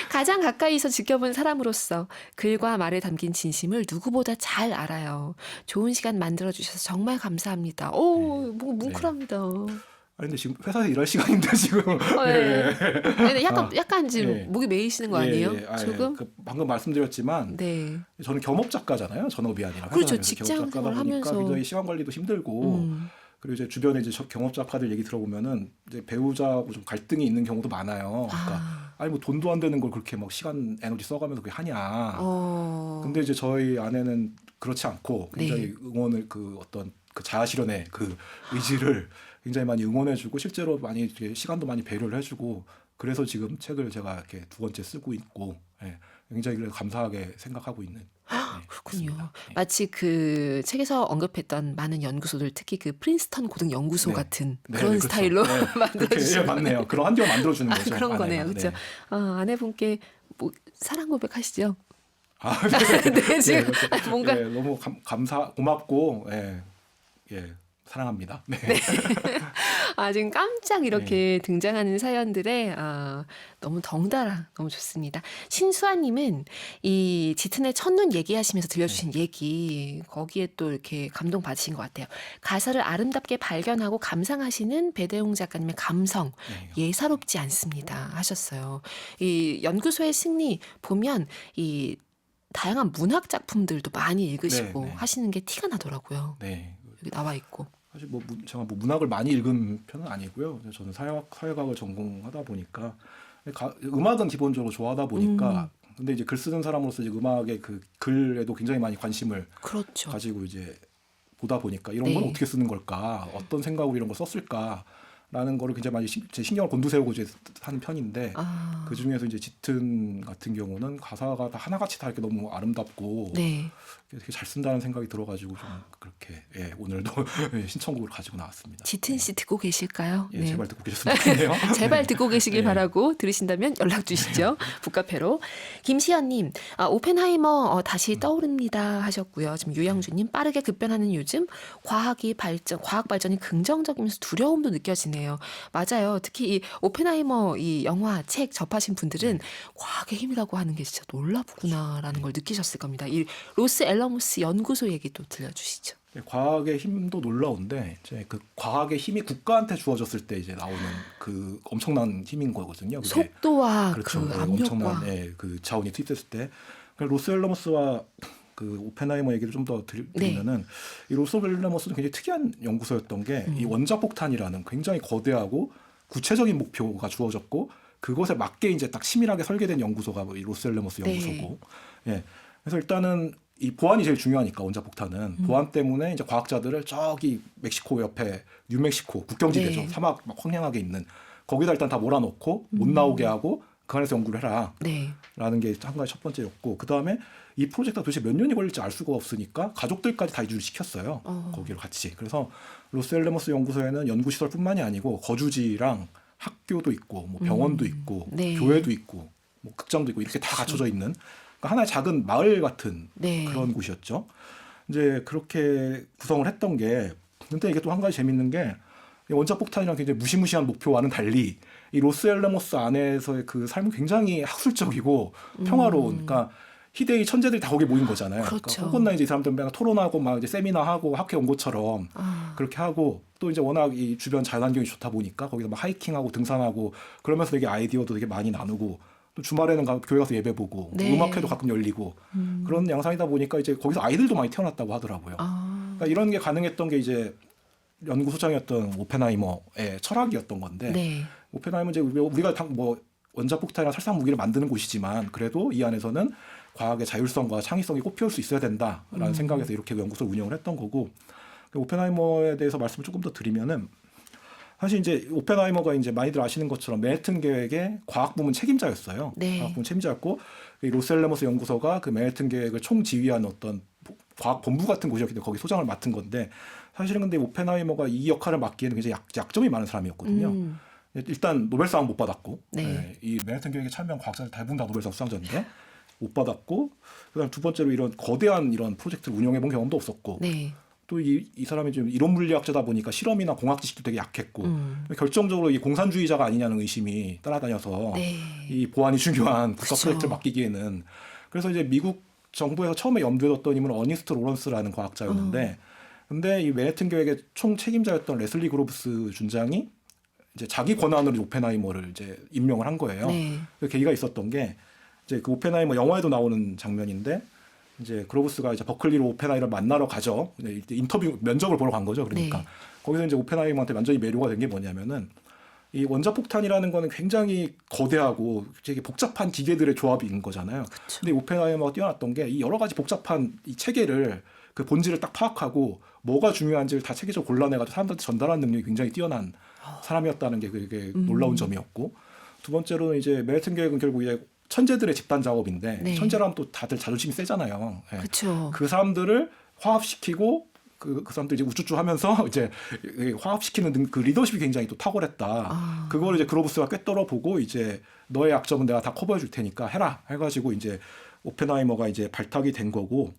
가장 가까이서 지켜본 사람으로서 글과 말에 담긴 진심을 누구보다 잘 알아요. 좋은 시간 만들어 주셔서 정말 감사합니다. 오, 뭐 뭉클합니다. 아니 근데 지금 회사에서 일할 시간인데 지금. 네. 네, 아, 약간 지금 예. 목이 메이시는 거 아니에요? 조금? 그 방금 말씀드렸지만 네. 저는 겸업 작가잖아요. 전업이 아니라 그렇죠. 회사에서 직장 겸업 작가다 보니까 생활하면서. 굉장히 시간 관리도 힘들고 음. 그리고 이제 주변에 이제 겸업 작가들 얘기 들어보면은 이제 배우자하고 좀 갈등이 있는 경우도 많아요. 그러니까 아니 뭐 돈도 안 되는 걸 그렇게 막 시간 에너지 써가면서 그게 하냐. 근데 이제 저희 아내는 그렇지 않고 굉장히 네. 응원을 그 어떤 그 자아실현의 그 의지를 굉장히 많이 응원해주고 실제로 많이 이렇게 시간도 많이 배려를 해주고 그래서 지금 책을 제가 이렇게 두 번째 쓰고 있고 예, 굉장히 그래서 감사하게 생각하고 있는. 그렇군요. 있습니다. 예. 마치 그 책에서 언급했던 많은 연구소들, 특히 그 프린스턴 고등 연구소 네. 같은 네, 그런 그렇죠. 스타일로 네, 그렇게 만들어주시는 맞네요. 그런 환경 만들어주는 거죠. 그런 거네요. 아내가. 그렇죠? 네. 아내분께 뭐 사랑 고백하시죠? 아, 네. 네, 지금 그렇죠. 뭔가 예, 너무 고맙고 예, 사랑합니다. 네. 지금 깜짝 이렇게 등장하는 사연들에 너무 덩달아 너무 좋습니다. 신수아님은 이 짙은의 첫눈 얘기하시면서 들려주신 얘기 거기에 또 이렇게 감동 받으신 것 같아요. 가사를 아름답게 발견하고 감상하시는 배대웅 작가님의 감성 네. 예사롭지 않습니다 하셨어요. 이 연구소의 승리 보면 이 다양한 문학 작품들도 많이 읽으시고 네, 네. 하시는 게 티가 나더라고요. 네. 여기 나와 있고. 사실 제가 문학을 많이 읽은 편은 아니고요. 저는 사회학을 전공하다 보니까 음악은 기본적으로 좋아하다 보니까 근데 이제 글 쓰는 사람으로서 이제 음악의 그 글에도 굉장히 많이 관심을 그렇죠. 가지고 이제 보다 보니까 이런 건 네. 어떻게 쓰는 걸까, 어떤 생각으로 이런 걸 썼을까라는 거를 굉장히 많이 제 신경을 곤두세우고 이제 하는 편인데 그 중에서 이제 짙은 같은 경우는 가사가 다 하나같이 다 이렇게 너무 아름답고 네. 되게 잘 쓴다는 생각이 들어가지고 좀 그렇게 오늘도 신청곡을 가지고 나왔습니다. 짙은 씨 듣고 계실까요? 예, 제발 듣고 계셨으면 좋겠네요. 제발 듣고 계시길 네. 바라고 들으신다면 연락 주시죠. 북카페로. 김시연님, 오펜하이머 다시 떠오릅니다 하셨고요. 지금 유영주님, 빠르게 급변하는 요즘 과학 발전이 긍정적이면서 두려움도 느껴지네요. 맞아요. 특히 이 오펜하이머 이 영화 책 접하신 분들은 과학의 힘이라고 하는 게 진짜 놀랍구나라는 걸 느끼셨을 겁니다. 이 로스 앨러무스 연구소 얘기도 들려주시죠. 과학의 힘도 놀라운데 이제 그 과학의 힘이 국가한테 주어졌을 때 이제 나오는 그 엄청난 힘인 거거든요. 그게. 속도와 그렇죠. 그 네, 압력과 엄청난 그 자원이 투입됐을 때 로스 앨러머스와 그 오펜하이머 얘기를 좀 더 드리면은 이 로스 앨러머스는 굉장히 특이한 연구소였던 게 이 원자폭탄이라는 굉장히 거대하고 구체적인 목표가 주어졌고 그것에 맞게 이제 딱 치밀하게 설계된 연구소가 이 로스 앨러머스 연구소고. 예. 그래서 일단은 이 보안이 제일 중요하니까 원자폭탄은 보안 때문에 이제 과학자들을 저기 멕시코 옆에 뉴멕시코 국경지대죠. 사막 막 황량하게 있는 거기다 일단 다 몰아넣고 못 나오게 하고 그 안에서 연구를 해라. 라는 게 한 가지 첫 번째였고 그 다음에 이 프로젝트가 도대체 몇 년이 걸릴지 알 수가 없으니까 가족들까지 다 이주를 시켰어요. 거기로 같이. 그래서 로스앨러머스 연구소에는 연구시설뿐만이 아니고 거주지랑 학교도 있고 뭐 병원도 있고 교회도 있고 뭐 극장도 있고 이렇게 다 갖춰져 있는 그러니까 하나의 작은 마을 같은 그런 곳이었죠. 이제 그렇게 구성을 했던 게 근데 이게 또 한 가지 재밌는 게 원자폭탄이랑 굉장히 무시무시한 목표와는 달리 이 로스앨러머스 안에서의 그 삶은 굉장히 학술적이고 평화로운 그러니까 희대의 천재들이 다 거기 모인 거잖아요. 그렇죠. 그러니까 혹은나 이제 이 사람들 맨날 토론하고 막 이제 세미나하고 학회 온 것처럼 그렇게 하고 또 이제 워낙 이 주변 자연환경이 좋다 보니까 거기서 막 하이킹하고 등산하고 그러면서 되게 아이디어도 되게 많이 나누고 또 주말에는 교회 가서 예배 보고 음악회도 가끔 열리고 그런 양상이다 보니까 이제 거기서 아이들도 많이 태어났다고 하더라고요. 그러니까 이런 게 가능했던 게 이제 연구소장이었던 오펜하이머의 철학이었던 건데 오펜하이머 이제 우리가 뭐 원자폭탄이나 살상 무기를 만드는 곳이지만 그래도 이 안에서는 과학의 자율성과 창의성이 꽃피울 수 있어야 된다라는 생각에서 이렇게 연구소를 운영을 했던 거고 오펜하이머에 대해서 말씀을 조금 더 드리면은 사실 이제 오펜하이머가 이제 많이들 아시는 것처럼 맨해튼 계획의 과학 부문 책임자였어요. 네. 과학 부문 책임자였고 이 로스앨라모스 연구소가 그 맨해튼 계획을 총지휘한 어떤 과학 본부 같은 곳이었기 때문에 거기 소장을 맡은 건데 사실은 근데 오펜하이머가 이 역할을 맡기에는 굉장히 약점이 많은 사람이었거든요. 일단 노벨상은 못 받았고 네. 네, 이 맨해튼 계획에 참여한 과학자들 대부분 다 노벨상 수상자인데 못 받았고 그다음 두 번째로 이런 거대한 이런 프로젝트를 운영해 본 경험도 없었고 네. 또 이 사람이 좀 이론 물리학자다 보니까 실험이나 공학 지식도 되게 약했고 결정적으로 이 공산주의자가 아니냐는 의심이 따라다녀서 네. 이 보안이 중요한 국가 그쵸. 프로젝트를 맡기기에는 그래서 이제 미국 정부에서 처음에 염두에 뒀던 인물은 어니스트 로런스라는 과학자였는데 근데 이 맨해튼 계획의 총 책임자였던 레슬리 그로브스 준장이 이제 자기 권한으로 오펜하이머를 이제 임명을 한 거예요. 네. 그 계기가 있었던 게 이제 그 오펜하이머 영화에도 나오는 장면인데 이제 그로브스가 이제 버클리로 오펜하이머를 만나러 가죠. 이제 인터뷰 면접을 보러 간 거죠. 그러니까 네. 거기서 이제 오펜하이머한테 완전히 매료가 된 게 뭐냐면은 이 원자폭탄이라는 거는 굉장히 거대하고 되게 복잡한 기계들의 조합인 거잖아요. 그쵸. 근데 오펜하이머가 뛰어났던 게 이 여러 가지 복잡한 이 체계를 그 본질을 딱 파악하고 뭐가 중요한지를 다 체계적으로 골라내가지고 사람들한테 전달하는 능력이 굉장히 뛰어난 사람이었다는 게 그게 놀라운 점이었고 두 번째로는 이제 맨해튼 계획은 결국 이제 천재들의 집단 작업인데 네. 천재라면 또 다들 자존심이 세잖아요. 예. 그렇죠. 그 사람들을 화합시키고 그 사람들 이제 우쭈쭈 하면서 이제 화합시키는 그 리더십이 굉장히 또 탁월했다. 그걸 이제 그로브스가 꿰뚫어 보고 이제 너의 약점은 내가 다 커버해 줄 테니까 해라 해가지고 이제 오펜하이머가 이제 발탁이 된 거고.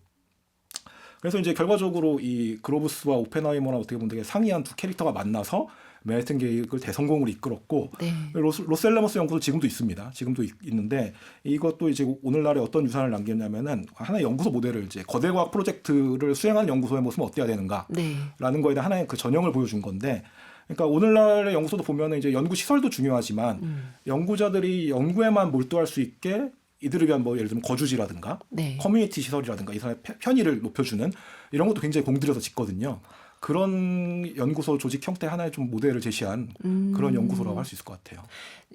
그래서 이제 결과적으로 이 그로브스와 오펜하이머랑 어떻게 보면 되게 상이한 두 캐릭터가 만나서 맨해튼 계획을 대성공으로 이끌었고 네. 로스앨라모스 연구소 지금도 있습니다. 지금도 있는데 이것도 이제 오늘날에 어떤 유산을 남겼냐면은 하나의 연구소 모델을 이제 거대 과학 프로젝트를 수행하는 연구소의 모습은 어때야 되는가라는 네. 거에 대한 하나의 그 전형을 보여준 건데, 그러니까 오늘날의 연구소도 보면은 이제 연구 시설도 중요하지만 연구자들이 연구에만 몰두할 수 있게 이들을 위한 뭐 예를 들면 거주지라든가 네. 커뮤니티 시설이라든가 이 사람의 편의를 높여주는 이런 것도 굉장히 공들여서 짓거든요. 그런 연구소 조직 형태 하나의 좀 모델을 제시한 그런 연구소라고 할 수 있을 것 같아요.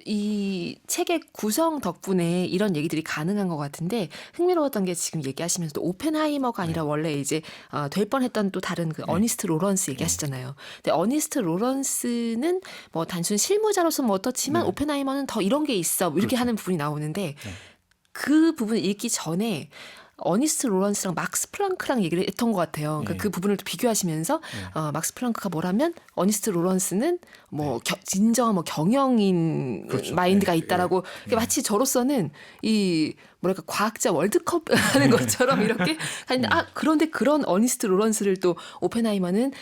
이 책의 구성 덕분에 이런 얘기들이 가능한 것 같은데 흥미로웠던 게 지금 얘기하시면서도 오펜하이머가 아니라 원래 이제 될 뻔했던 또 다른 그 어니스트 로런스 얘기하시잖아요. 근데 어니스트 로런스는 뭐 단순 실무자로서 뭐 어떻지만 네. 오펜하이머는 더 이런 게 있어 뭐 이렇게 그렇죠. 하는 부분이 나오는데 그 부분을 읽기 전에 어니스트 로런스랑 막스 플랑크랑 얘기를 했던 것 같아요. 그러니까 예. 그 부분을 또 비교하시면서 막스 플랑크가 뭐라면 어니스트 로런스는 뭐 진정한 뭐 경영인 그렇죠. 마인드가 예, 있다라고 마치 저로서는 이 뭐랄까 과학자 월드컵 하는 것처럼 이렇게 하는데 그런데 그런 어니스트 로런스를 또 오펜하이머는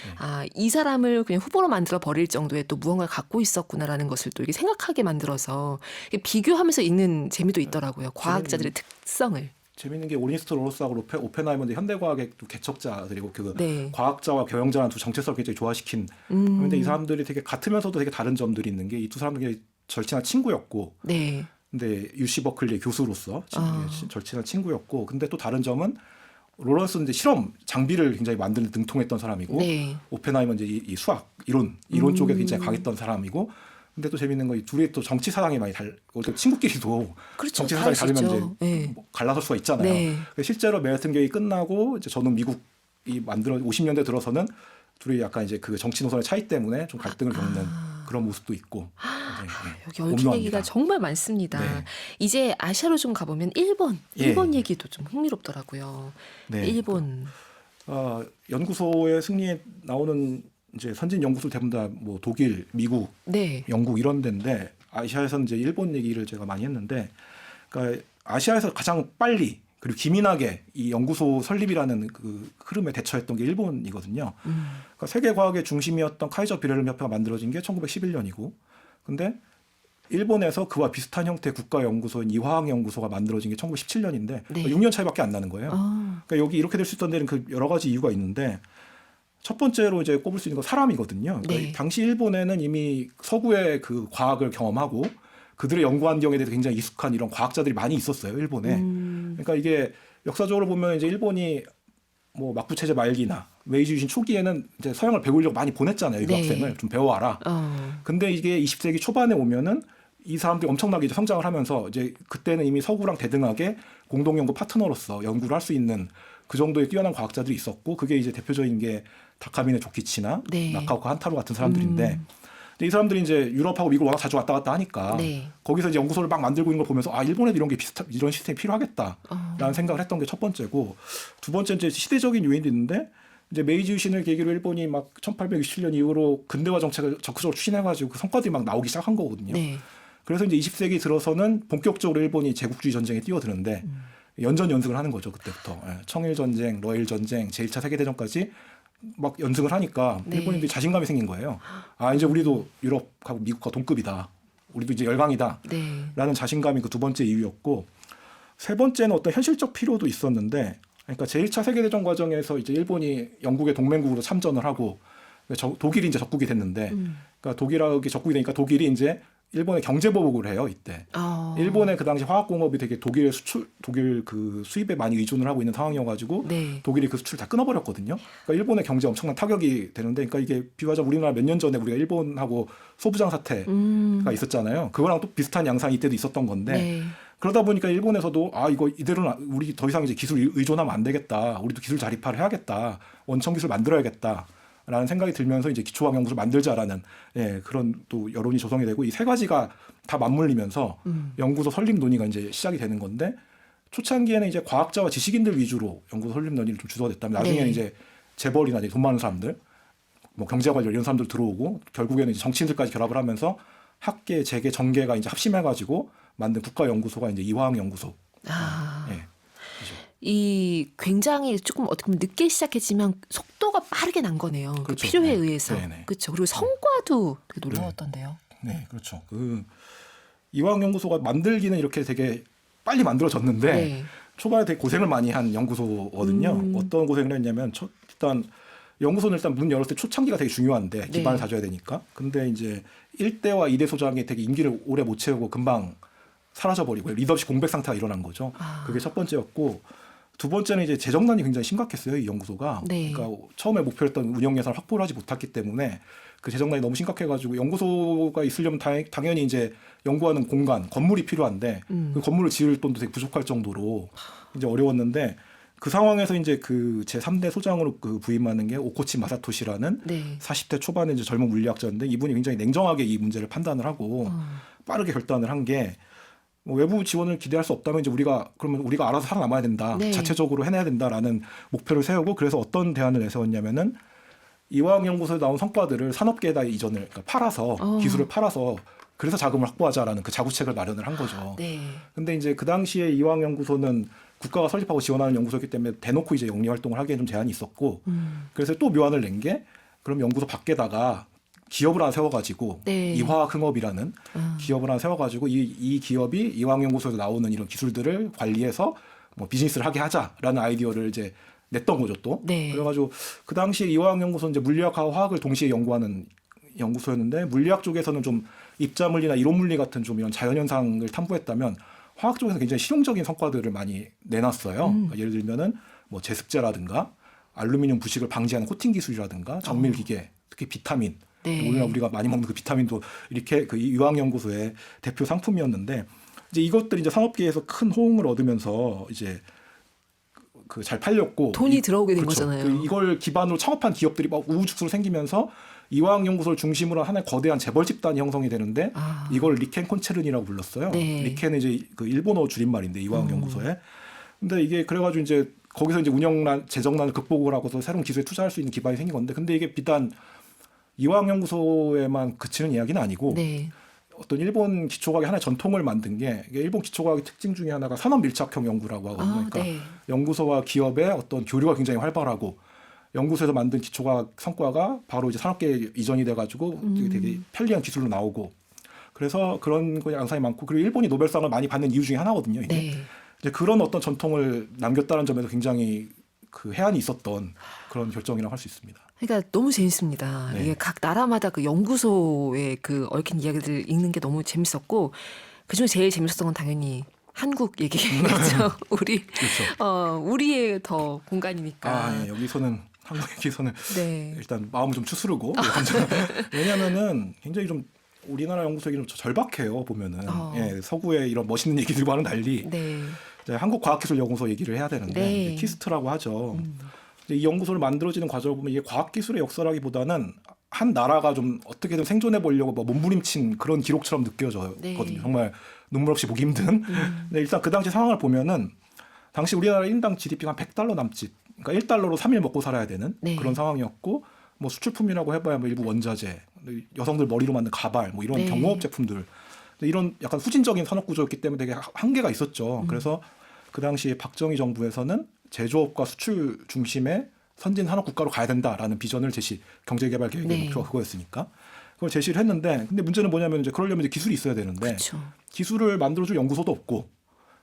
이 사람을 그냥 후보로 만들어 버릴 정도의 또 무언가를 갖고 있었구나라는 것을 또 이렇게 생각하게 만들어서 비교하면서 읽는 재미도 있더라고요. 과학자들의 특성을. 재밌는 게 오니스트 로런스하고 오펜하이머는 현대과학의 또 개척자들이고 그 네. 과학자와 경영자라는 두 정체성을 굉장히 조화시킨. 그런데 이 사람들이 되게 같으면서도 되게 다른 점들이 있는 게 이 두 사람들이 절친한 친구였고. 네. 근데 UC 버클리 교수로서 절친한 친구였고. 근데 또 다른 점은 로런스는 이제 실험 장비를 굉장히 만드는 등통했던 사람이고, 네. 오펜하이머는 이제 이 수학 이론 쪽에 굉장히 강했던 사람이고. 근데 또 재밌는 건 이 둘이 또 정치 사상이 많이 친구끼리도 그렇죠. 정치 사상이 다르면 이제 네. 뭐 갈라설 수가 있잖아요. 네. 실제로 맨해튼 계획이 끝나고 이제 저는 미국이 만들어 50년대 들어서는 둘이 약간 이제 그 정치 노선의 차이 때문에 좀 갈등을 겪는 그런 모습도 있고. 여기 얽힌 얘기가 정말 많습니다. 네. 이제 아시아로 좀 가보면 일본 얘기도 좀 흥미롭더라고요. 네. 일본. 연구소의 승리에 나오는 이제 선진 연구소 대부분 다 뭐 독일, 미국, 네. 영국 이런 데인데 아시아에서는 이제 일본 얘기를 제가 많이 했는데, 그러니까 아시아에서 가장 빨리 그리고 기민하게 이 연구소 설립이라는 그 흐름에 대처했던 게 일본이거든요. 그러니까 세계 과학의 중심이었던 카이저 비렐름 협회가 만들어진 게 1911년이고, 근데 일본에서 그와 비슷한 형태의 국가연구소인 이화학연구소가 만들어진 게 1917년인데 네. 6년 차이밖에 안 나는 거예요. 그러니까 여기 이렇게 될 수 있던 데는 그 여러 가지 이유가 있는데, 첫 번째로 이제 꼽을 수 있는 건 사람이거든요. 그러니까 네. 당시 일본에는 이미 서구의 그 과학을 경험하고 그들의 연구 환경에 대해서 굉장히 익숙한 이런 과학자들이 많이 있었어요, 일본에. 그러니까 이게 역사적으로 보면 이제 일본이 뭐 막부 체제 말기나 메이지 유신 초기에는 이제 서양을 배우려고 많이 보냈잖아요, 유학생을. 좀 배워와라. 근데 이게 20세기 초반에 오면은 이 사람들이 엄청나게 이제 성장을 하면서 이제 그때는 이미 서구랑 대등하게 공동 연구 파트너로서 연구를 할 수 있는 그 정도의 뛰어난 과학자들이 있었고 그게 이제 대표적인 게 다카미네 조키치나 네. 나카오카 한타로 같은 사람들인데 이 사람들이 이제 유럽하고 미국 워낙 자주 왔다 갔다 하니까 네. 거기서 이제 연구소를 막 만들고 있는 걸 보면서 아 일본에도 이런 게 비슷한 이런 시스템이 필요하겠다라는 생각을 했던 게 첫 번째고 두 번째 이제 시대적인 요인도 있는데 이제 메이지 유신을 계기로 일본이 막 1867년 이후로 근대화 정책을 적극적으로 추진해가지고 그 성과들이 막 나오기 시작한 거거든요. 네. 그래서 이제 20세기 들어서는 본격적으로 일본이 제국주의 전쟁에 뛰어드는데 연전 연승을 하는 거죠 그때부터. 예, 청일 전쟁, 러일 전쟁, 제1차 세계대전까지 막 연승을 하니까 네. 일본인들이 자신감이 생긴 거예요. 아 이제 우리도 유럽하고 미국과 동급이다. 우리도 이제 열강이다. 네. 라는 자신감이 그 두 번째 이유였고 세 번째는 어떤 현실적 필요도 있었는데 그러니까 제1차 세계대전 과정에서 이제 일본이 영국의 동맹국으로 참전을 하고 독일이 이제 적국이 됐는데 그러니까 독일하고 적국이 되니까 독일이 이제 일본에 경제 보복을 해요 이때. 일본의 그 당시 화학공업이 되게 독일 그 수입에 많이 의존을 하고 있는 상황이어가지고 네. 독일이 그 수출 다 끊어버렸거든요. 그러니까 일본의 경제 엄청난 타격이 되는데, 그러니까 이게 비교하자면 우리나라 몇 년 전에 우리가 일본하고 소부장 사태가 있었잖아요. 그거랑 또 비슷한 양상이 이때도 있었던 건데. 네. 그러다 보니까 일본에서도 아 이거 이대로는 우리 더 이상 이제 기술 의존하면 안 되겠다. 우리도 기술 자립화를 해야겠다. 원천 기술 만들어야겠다. 라는 생각이 들면서 이제 기초과학 연구소를 만들자라는 그런 또 여론이 조성이 되고 이 세 가지가 다 맞물리면서 연구소 설립 논의가 이제 시작이 되는 건데 초창기에는 이제 과학자와 지식인들 위주로 연구소 설립 논의를 좀 주도가 됐다면 나중에는 네. 이제 재벌이나 이제 돈 많은 사람들, 뭐 경제관료 이런 사람들 들어오고 결국에는 이제 정치인들까지 결합을 하면서 학계, 재계, 정계가 이제 합심해가지고 만든 국가연구소가 이제 이화학연구소. 이 굉장히 조금 어떻게 보면 늦게 시작했지만 속도가 빠르게 난 거네요. 그 그렇죠. 필요에 네. 의해서. 네네. 그렇죠. 그리고 성과도 되게 놀라웠던데요. 네, 그렇죠. 그 이화학연구소가 만들기는 이렇게 되게 빨리 만들어졌는데 네. 초반에 되게 고생을 많이 한 연구소거든요. 어떤 고생을 했냐면 일단 연구소는 일단 문 열었을 때 초창기가 되게 중요한데 기반을 다져야 되니까. 근데 이제 1대와 2대 소장이 되게 임기를 오래 못 채우고 금방 사라져버리고 리더십 공백 상태가 일어난 거죠. 그게 첫 번째였고 두 번째는 이제 재정난이 굉장히 심각했어요. 이 연구소가. 네. 그러니까 처음에 목표했던 운영 예산을 확보를 하지 못했기 때문에 그 재정난이 너무 심각해가지고 연구소가 있으려면 당연히 이제 연구하는 공간, 건물이 필요한데 그 건물을 지을 돈도 되게 부족할 정도로 이제 어려웠는데 그 상황에서 이제 그 제3대 소장으로 그 부임하는 게 오코치 마사토시라는 40대 초반의 이제 젊은 물리학자인데 이분이 굉장히 냉정하게 이 문제를 판단을 하고 빠르게 결단을 한 게 외부 지원을 기대할 수 없다면 이제 우리가 알아서 살아남아야 된다. 네. 자체적으로 해내야 된다라는 목표를 세우고 그래서 어떤 대안을 내세웠냐면은 이화학연구소에 나온 성과들을 산업계에다 이전을 그러니까 팔아서 기술을 팔아서 그래서 자금을 확보하자라는 그 자구책을 마련을 한 거죠. 네. 근데 이제 그 당시에 이화학연구소는 국가가 설립하고 지원하는 연구소이기 때문에 대놓고 이제 영리 활동을 하기에 좀 제한이 있었고 그래서 또 묘안을 낸 게 그럼 연구소 밖에다가 기업을 하나 세워가지고 이화학흥업이라는 기업을 하나 세워가지고 이 기업이 이화학연구소에서 나오는 이런 기술들을 관리해서 뭐 비즈니스를 하게 하자라는 아이디어를 이제 냈던 거죠 또. 그래가지고 그 당시에 이화학연구소는 이제 물리학하고 화학을 동시에 연구하는 연구소였는데 물리학 쪽에서는 좀 입자물리나 이론물리 같은 좀 이런 자연현상을 탐구했다면 화학 쪽에서 굉장히 실용적인 성과들을 많이 내놨어요. 그러니까 예를 들면은 뭐 제습제라든가 알루미늄 부식을 방지하는 코팅 기술이라든가 정밀 기계, 특히 비타민. 우리가 많이 먹는 그 비타민도 이렇게 그 이화학연구소의 대표 상품이었는데 이제 이것들이 이제 산업계에서 큰 호응을 얻으면서 이제 그 잘 팔렸고 돈이 들어오게 된 그렇죠. 거잖아요. 이걸 기반으로 창업한 기업들이 막 우후죽순으로 생기면서 이화학연구소를 중심으로 한 하나의 거대한 재벌 집단이 형성이 되는데 이걸 리켄 콘체른이라고 불렀어요. 리켄은 이제 그 일본어 줄임말인데 이화학연구소에. 근데 이게 그래가지고 이제 거기서 이제 재정난을 극복을 하고서 새로운 기술에 투자할 수 있는 기반이 생긴 건데 근데 이게 비단 이화학연구소에만 그치는 이야기는 아니고 어떤 일본 기초과학의 하나의 전통을 만든 게 일본 기초과학의 특징 중에 하나가 산업 밀착형 연구라고 하거든요. 그러니까 연구소와 기업의 어떤 교류가 굉장히 활발하고 연구소에서 만든 기초과학 성과가 바로 이제 산업계에 이전이 돼가지고 되게 편리한 기술로 나오고 그래서 그런 거 양상이 많고 그리고 일본이 노벨상을 많이 받는 이유 중에 하나거든요. 이게 이제 그런 어떤 전통을 남겼다는 점에서 굉장히 그 해안이 있었던 그런 결정이라고 할 수 있습니다. 그러니까 너무 재밌습니다. 이게 각 나라마다 그 연구소의 그 얽힌 이야기들 읽는 게 너무 재밌었고 그중에 제일 재밌었던 건 당연히 한국 얘기겠죠. 우리의 더 공간이니까. 여기서는 한국 얘기에서는 일단 마음을 좀 추스르고 왜냐하면은 굉장히 좀 우리나라 연구소 얘기는 절박해요 보면은. 어. 예, 서구의 이런 멋있는 얘기들과는 달리 네. 이제 한국과학기술연구소 얘기를 해야 되는데 네. 이제 키스트라고 하죠. 이제 이 연구소를 만들어지는 과정을 보면 이게 과학기술의 역사라기보다는 한 나라가 좀 어떻게든 생존해 보려고 뭐 몸부림친 그런 기록처럼 느껴져거든요. 네. 정말 눈물 없이 보기 힘든. 근데 일단 그 당시 상황을 보면은 당시 우리나라 인당 GDP가 한 $100 남짓, 그러니까 1달러로 3일 먹고 살아야 되는 네. 그런 상황이었고, 뭐 수출품이라고 해봐야 뭐 일부 원자재, 여성들 머리로 만든 가발, 뭐 이런 네. 경호업 제품들, 이런 약간 후진적인 산업 구조였기 때문에 되게 한계가 있었죠. 그래서 그 당시 박정희 정부에서는 제조업과 수출 중심의 선진 산업 국가로 가야 된다라는 비전을 제시, 경제개발 계획의 네. 목표가 그거였으니까 그걸 제시를 했는데, 근데 문제는 뭐냐면 이제 그러려면 이제 기술이 있어야 되는데 그렇죠. 기술을 만들어줄 연구소도 없고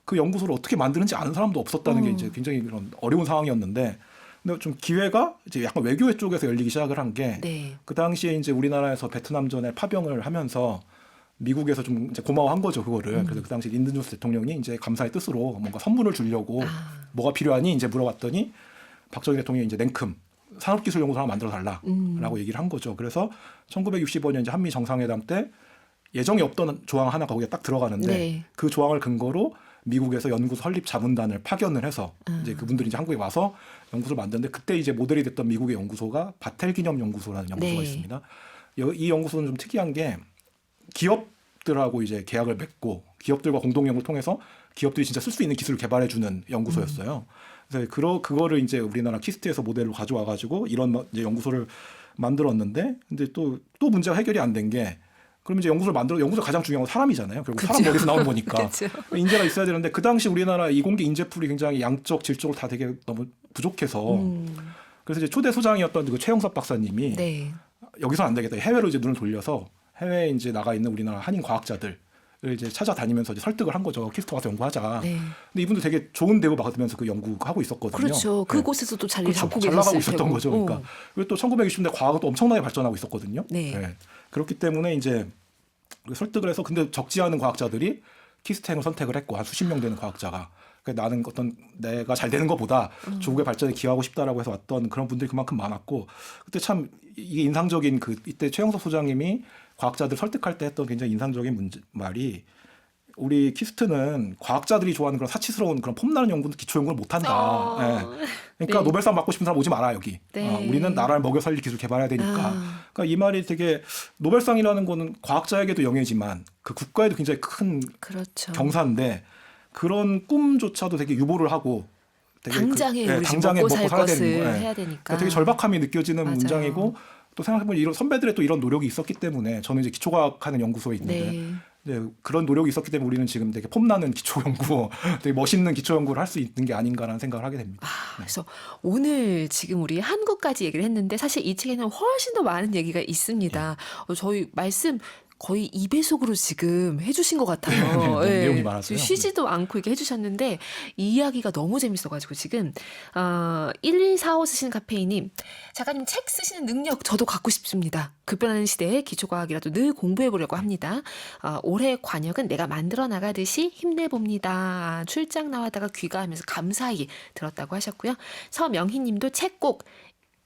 그 연구소를 어떻게 만드는지 아는 사람도 없었다는 게 이제 굉장히 그런 어려운 상황이었는데, 근데 좀 기회가 이제 약간 외교회 쪽에서 열리기 시작을 한 게 그 네. 당시에 이제 우리나라에서 베트남전에 파병을 하면서 미국에서 좀 이제 고마워한 거죠 그거를. 그래서 그 당시 린든 존스 대통령이 이제 감사의 뜻으로 뭔가 선물을 주려고 뭐가 필요하니 이제 물어봤더니 박정희 대통령이 이제 냉큼 산업기술연구소 하나 만들어 달라라고 얘기를 한 거죠. 그래서 1965년 이제 한미 정상회담 때 예정에 없던 조항 하나가 거기에 딱 들어가는데 네. 그 조항을 근거로 미국에서 연구소 설립 자문단을 파견을 해서 이제 그분들이 이제 한국에 와서 연구소를 만드는데, 그때 이제 모델이 됐던 미국의 연구소가 바텔 기념 연구소라는 연구소가 네. 있습니다. 이 연구소는 좀 특이한 게 기업들하고 이제 계약을 맺고 기업들과 공동 연구를 통해서 기업들이 진짜 쓸 수 있는 기술을 개발해 주는 연구소였어요. 그래서 그거를 이제 우리나라 키스트에서 모델로 가져와 가지고 이런 이제 연구소를 만들었는데, 근데 또 문제가 해결이 안 된 게, 그러면 이제 연구소 가장 중요한 건 사람이잖아요. 결국 사람 그쵸. 머리에서 나오는 거니까. 그쵸. 인재가 있어야 되는데 그 당시 우리나라 이공계 인재풀이 굉장히 양적 질적으로 다 되게 너무 부족해서 그래서 이제 초대 소장이었던 그 최영섭 박사님이 네. 여기서 안 되겠다, 해외로 이제 눈을 돌려서 해외에 이제 나가 있는 우리나라 한인 과학자들을 이제 찾아다니면서 이제 설득을 한 거죠. 키스트 와서 연구하자. 네. 근데 이분도 되게 좋은 대우 받으면서 그 연구하고 있었거든요. 그렇죠. 네. 그곳에서도 자리를 그렇죠. 잡고 잘 나가고 계셨을 있었던 테고. 거죠. 그러니까 그리고 또 1960년대 과학은 또 엄청나게 발전하고 있었거든요. 네. 그렇기 때문에 이제 설득을 해서, 근데 적지 않은 과학자들이 키스텐을 선택을 했고 한 수십 명 되는 과학자가, 그러니까 나는 어떤 내가 잘 되는 것보다 조국의 발전에 기여하고 싶다라고 해서 왔던 그런 분들이 그만큼 많았고, 그때 참 이게 인상적인 이때 최영석 소장님이 과학자들 설득할 때 했던 굉장히 인상적인 말이, 우리 키스트는 과학자들이 좋아하는 그런 사치스러운 그런 폼나는 연구는 기초 연구를 못한다. 예. 그러니까 네. 노벨상 받고 싶은 사람 오지 마라 여기. 네. 우리는 나라를 먹여 살릴 기술 개발해야 되니까. 그러니까 이 말이 되게, 노벨상이라는 거는 과학자에게도 영예지만 그 국가에도 굉장히 큰 그렇죠. 경사인데, 그런 꿈조차도 되게 유보를 하고 되게 당장에 우리 당장에 먹고 살 살아야 것을 되는 거예요. 해야 되니까. 그러니까 되게 절박함이 느껴지는 맞아요. 문장이고, 또 생각해보면 이런 선배들의 또 이런 노력이 있었기 때문에, 저는 이제 기초과학하는 연구소에 있는데 네. 네, 그런 노력이 있었기 때문에 우리는 지금 되게 폼나는 기초연구, 되게 멋있는 기초연구를 할 수 있는 게 아닌가라는 생각을 하게 됩니다. 그래서 오늘 지금 우리 한국까지 얘기를 했는데 사실 이 책에는 훨씬 더 많은 얘기가 있습니다. 저희 말씀 거의 2배속으로 지금 해주신 것 같아요. 네, 내용이 많아서요. 쉬지도 않고 이렇게 해주셨는데 이 이야기가 너무 재밌어가지고 지금 1145 쓰시는 카페이님, 작가님 책 쓰시는 능력 저도 갖고 싶습니다. 급변하는 시대에 기초과학이라도 늘 공부해보려고 합니다. 올해 관역은 내가 만들어 나가듯이 힘내봅니다. 출장 나왔다가 귀가하면서 감사히 들었다고 하셨고요. 서명희님도 책 꼭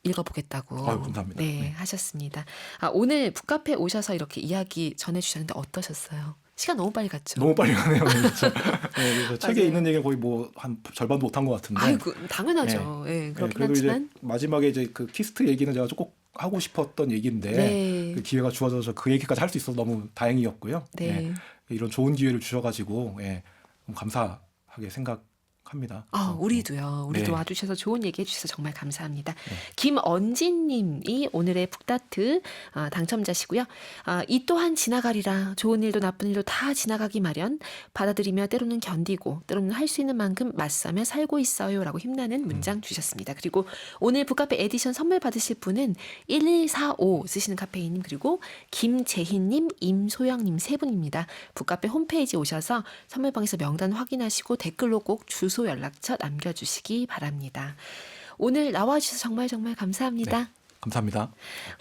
읽어보겠다고 아유, 감사합니다. 네, 네. 하셨습니다. 오늘 북카페 오셔서 이렇게 이야기 전해주셨는데 어떠셨어요? 시간 너무 빨리 갔죠? 너무 빨리 가네요. 그래서, 그래서 책에 맞아요. 있는 얘기는 거의 뭐 한 절반도 못한 것 같은데. 아이고, 당연하죠. 그렇긴 그래도 이제 하지만. 마지막에 이제 그 키스트 얘기는 제가 조금 하고 싶었던 얘기인데 네. 그 기회가 주어져서 그 얘기까지 할 수 있어서 너무 다행이었고요. 네. 이런 좋은 기회를 주셔가지고 너무 감사하게 생각합니다. 우리도요. 우리도 네. 와주셔서 좋은 얘기 해주셔서 정말 감사합니다. 김언진님이 오늘의 북다트 당첨자시고요. 이 또한 지나가리라. 좋은 일도 나쁜 일도 다 지나가기 마련. 받아들이며 때로는 견디고 때로는 할 수 있는 만큼 맞서며 살고 있어요. 라고 힘나는 문장 주셨습니다. 그리고 오늘 북카페 에디션 선물 받으실 분은 1145 쓰시는 카페이님, 그리고 김재희님, 임소영님 세 분입니다. 북카페 홈페이지 오셔서 선물방에서 명단 확인하시고 댓글로 꼭 주소 연락처 남겨주시기 바랍니다. 오늘 나와주셔서 정말 정말 감사합니다. 네, 감사합니다.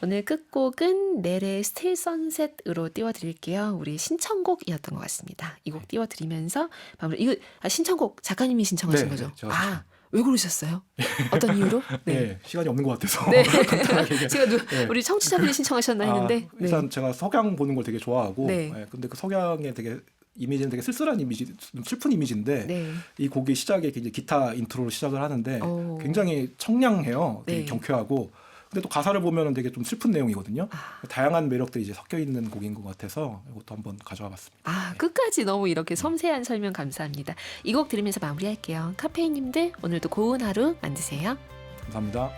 오늘 끝곡은 넬의 스틸 선셋으로 띄워드릴게요. 우리 신청곡이었던 것 같습니다. 이 곡 띄워드리면서 마무리. 이거 신청곡 작가님이 신청하신 네, 거죠? 제가 왜 그러셨어요? 어떤 이유로? 네. 시간이 없는 것 같아서 네. 간단하게 얘기해. 제가 네. 우리 청취자분이 신청하셨나 했는데. 일단 제가 석양 보는 걸 되게 좋아하고, 네. 근데 그 석양의 되게 이미지는 되게 쓸쓸한 이미지, 좀 슬픈 이미지인데 네. 이 곡의 시작에 이제 기타 인트로로 시작을 하는데 오. 굉장히 청량해요. 되게 네. 경쾌하고. 근데 또 가사를 보면은 되게 좀 슬픈 내용이거든요. 다양한 매력들이 이제 섞여 있는 곡인 것 같아서 이것도 한번 가져와 봤습니다. 끝까지 너무 이렇게 섬세한 설명 감사합니다. 이 곡 들으면서 마무리할게요. 카페인님들 오늘도 고운 하루 만드세요. 감사합니다.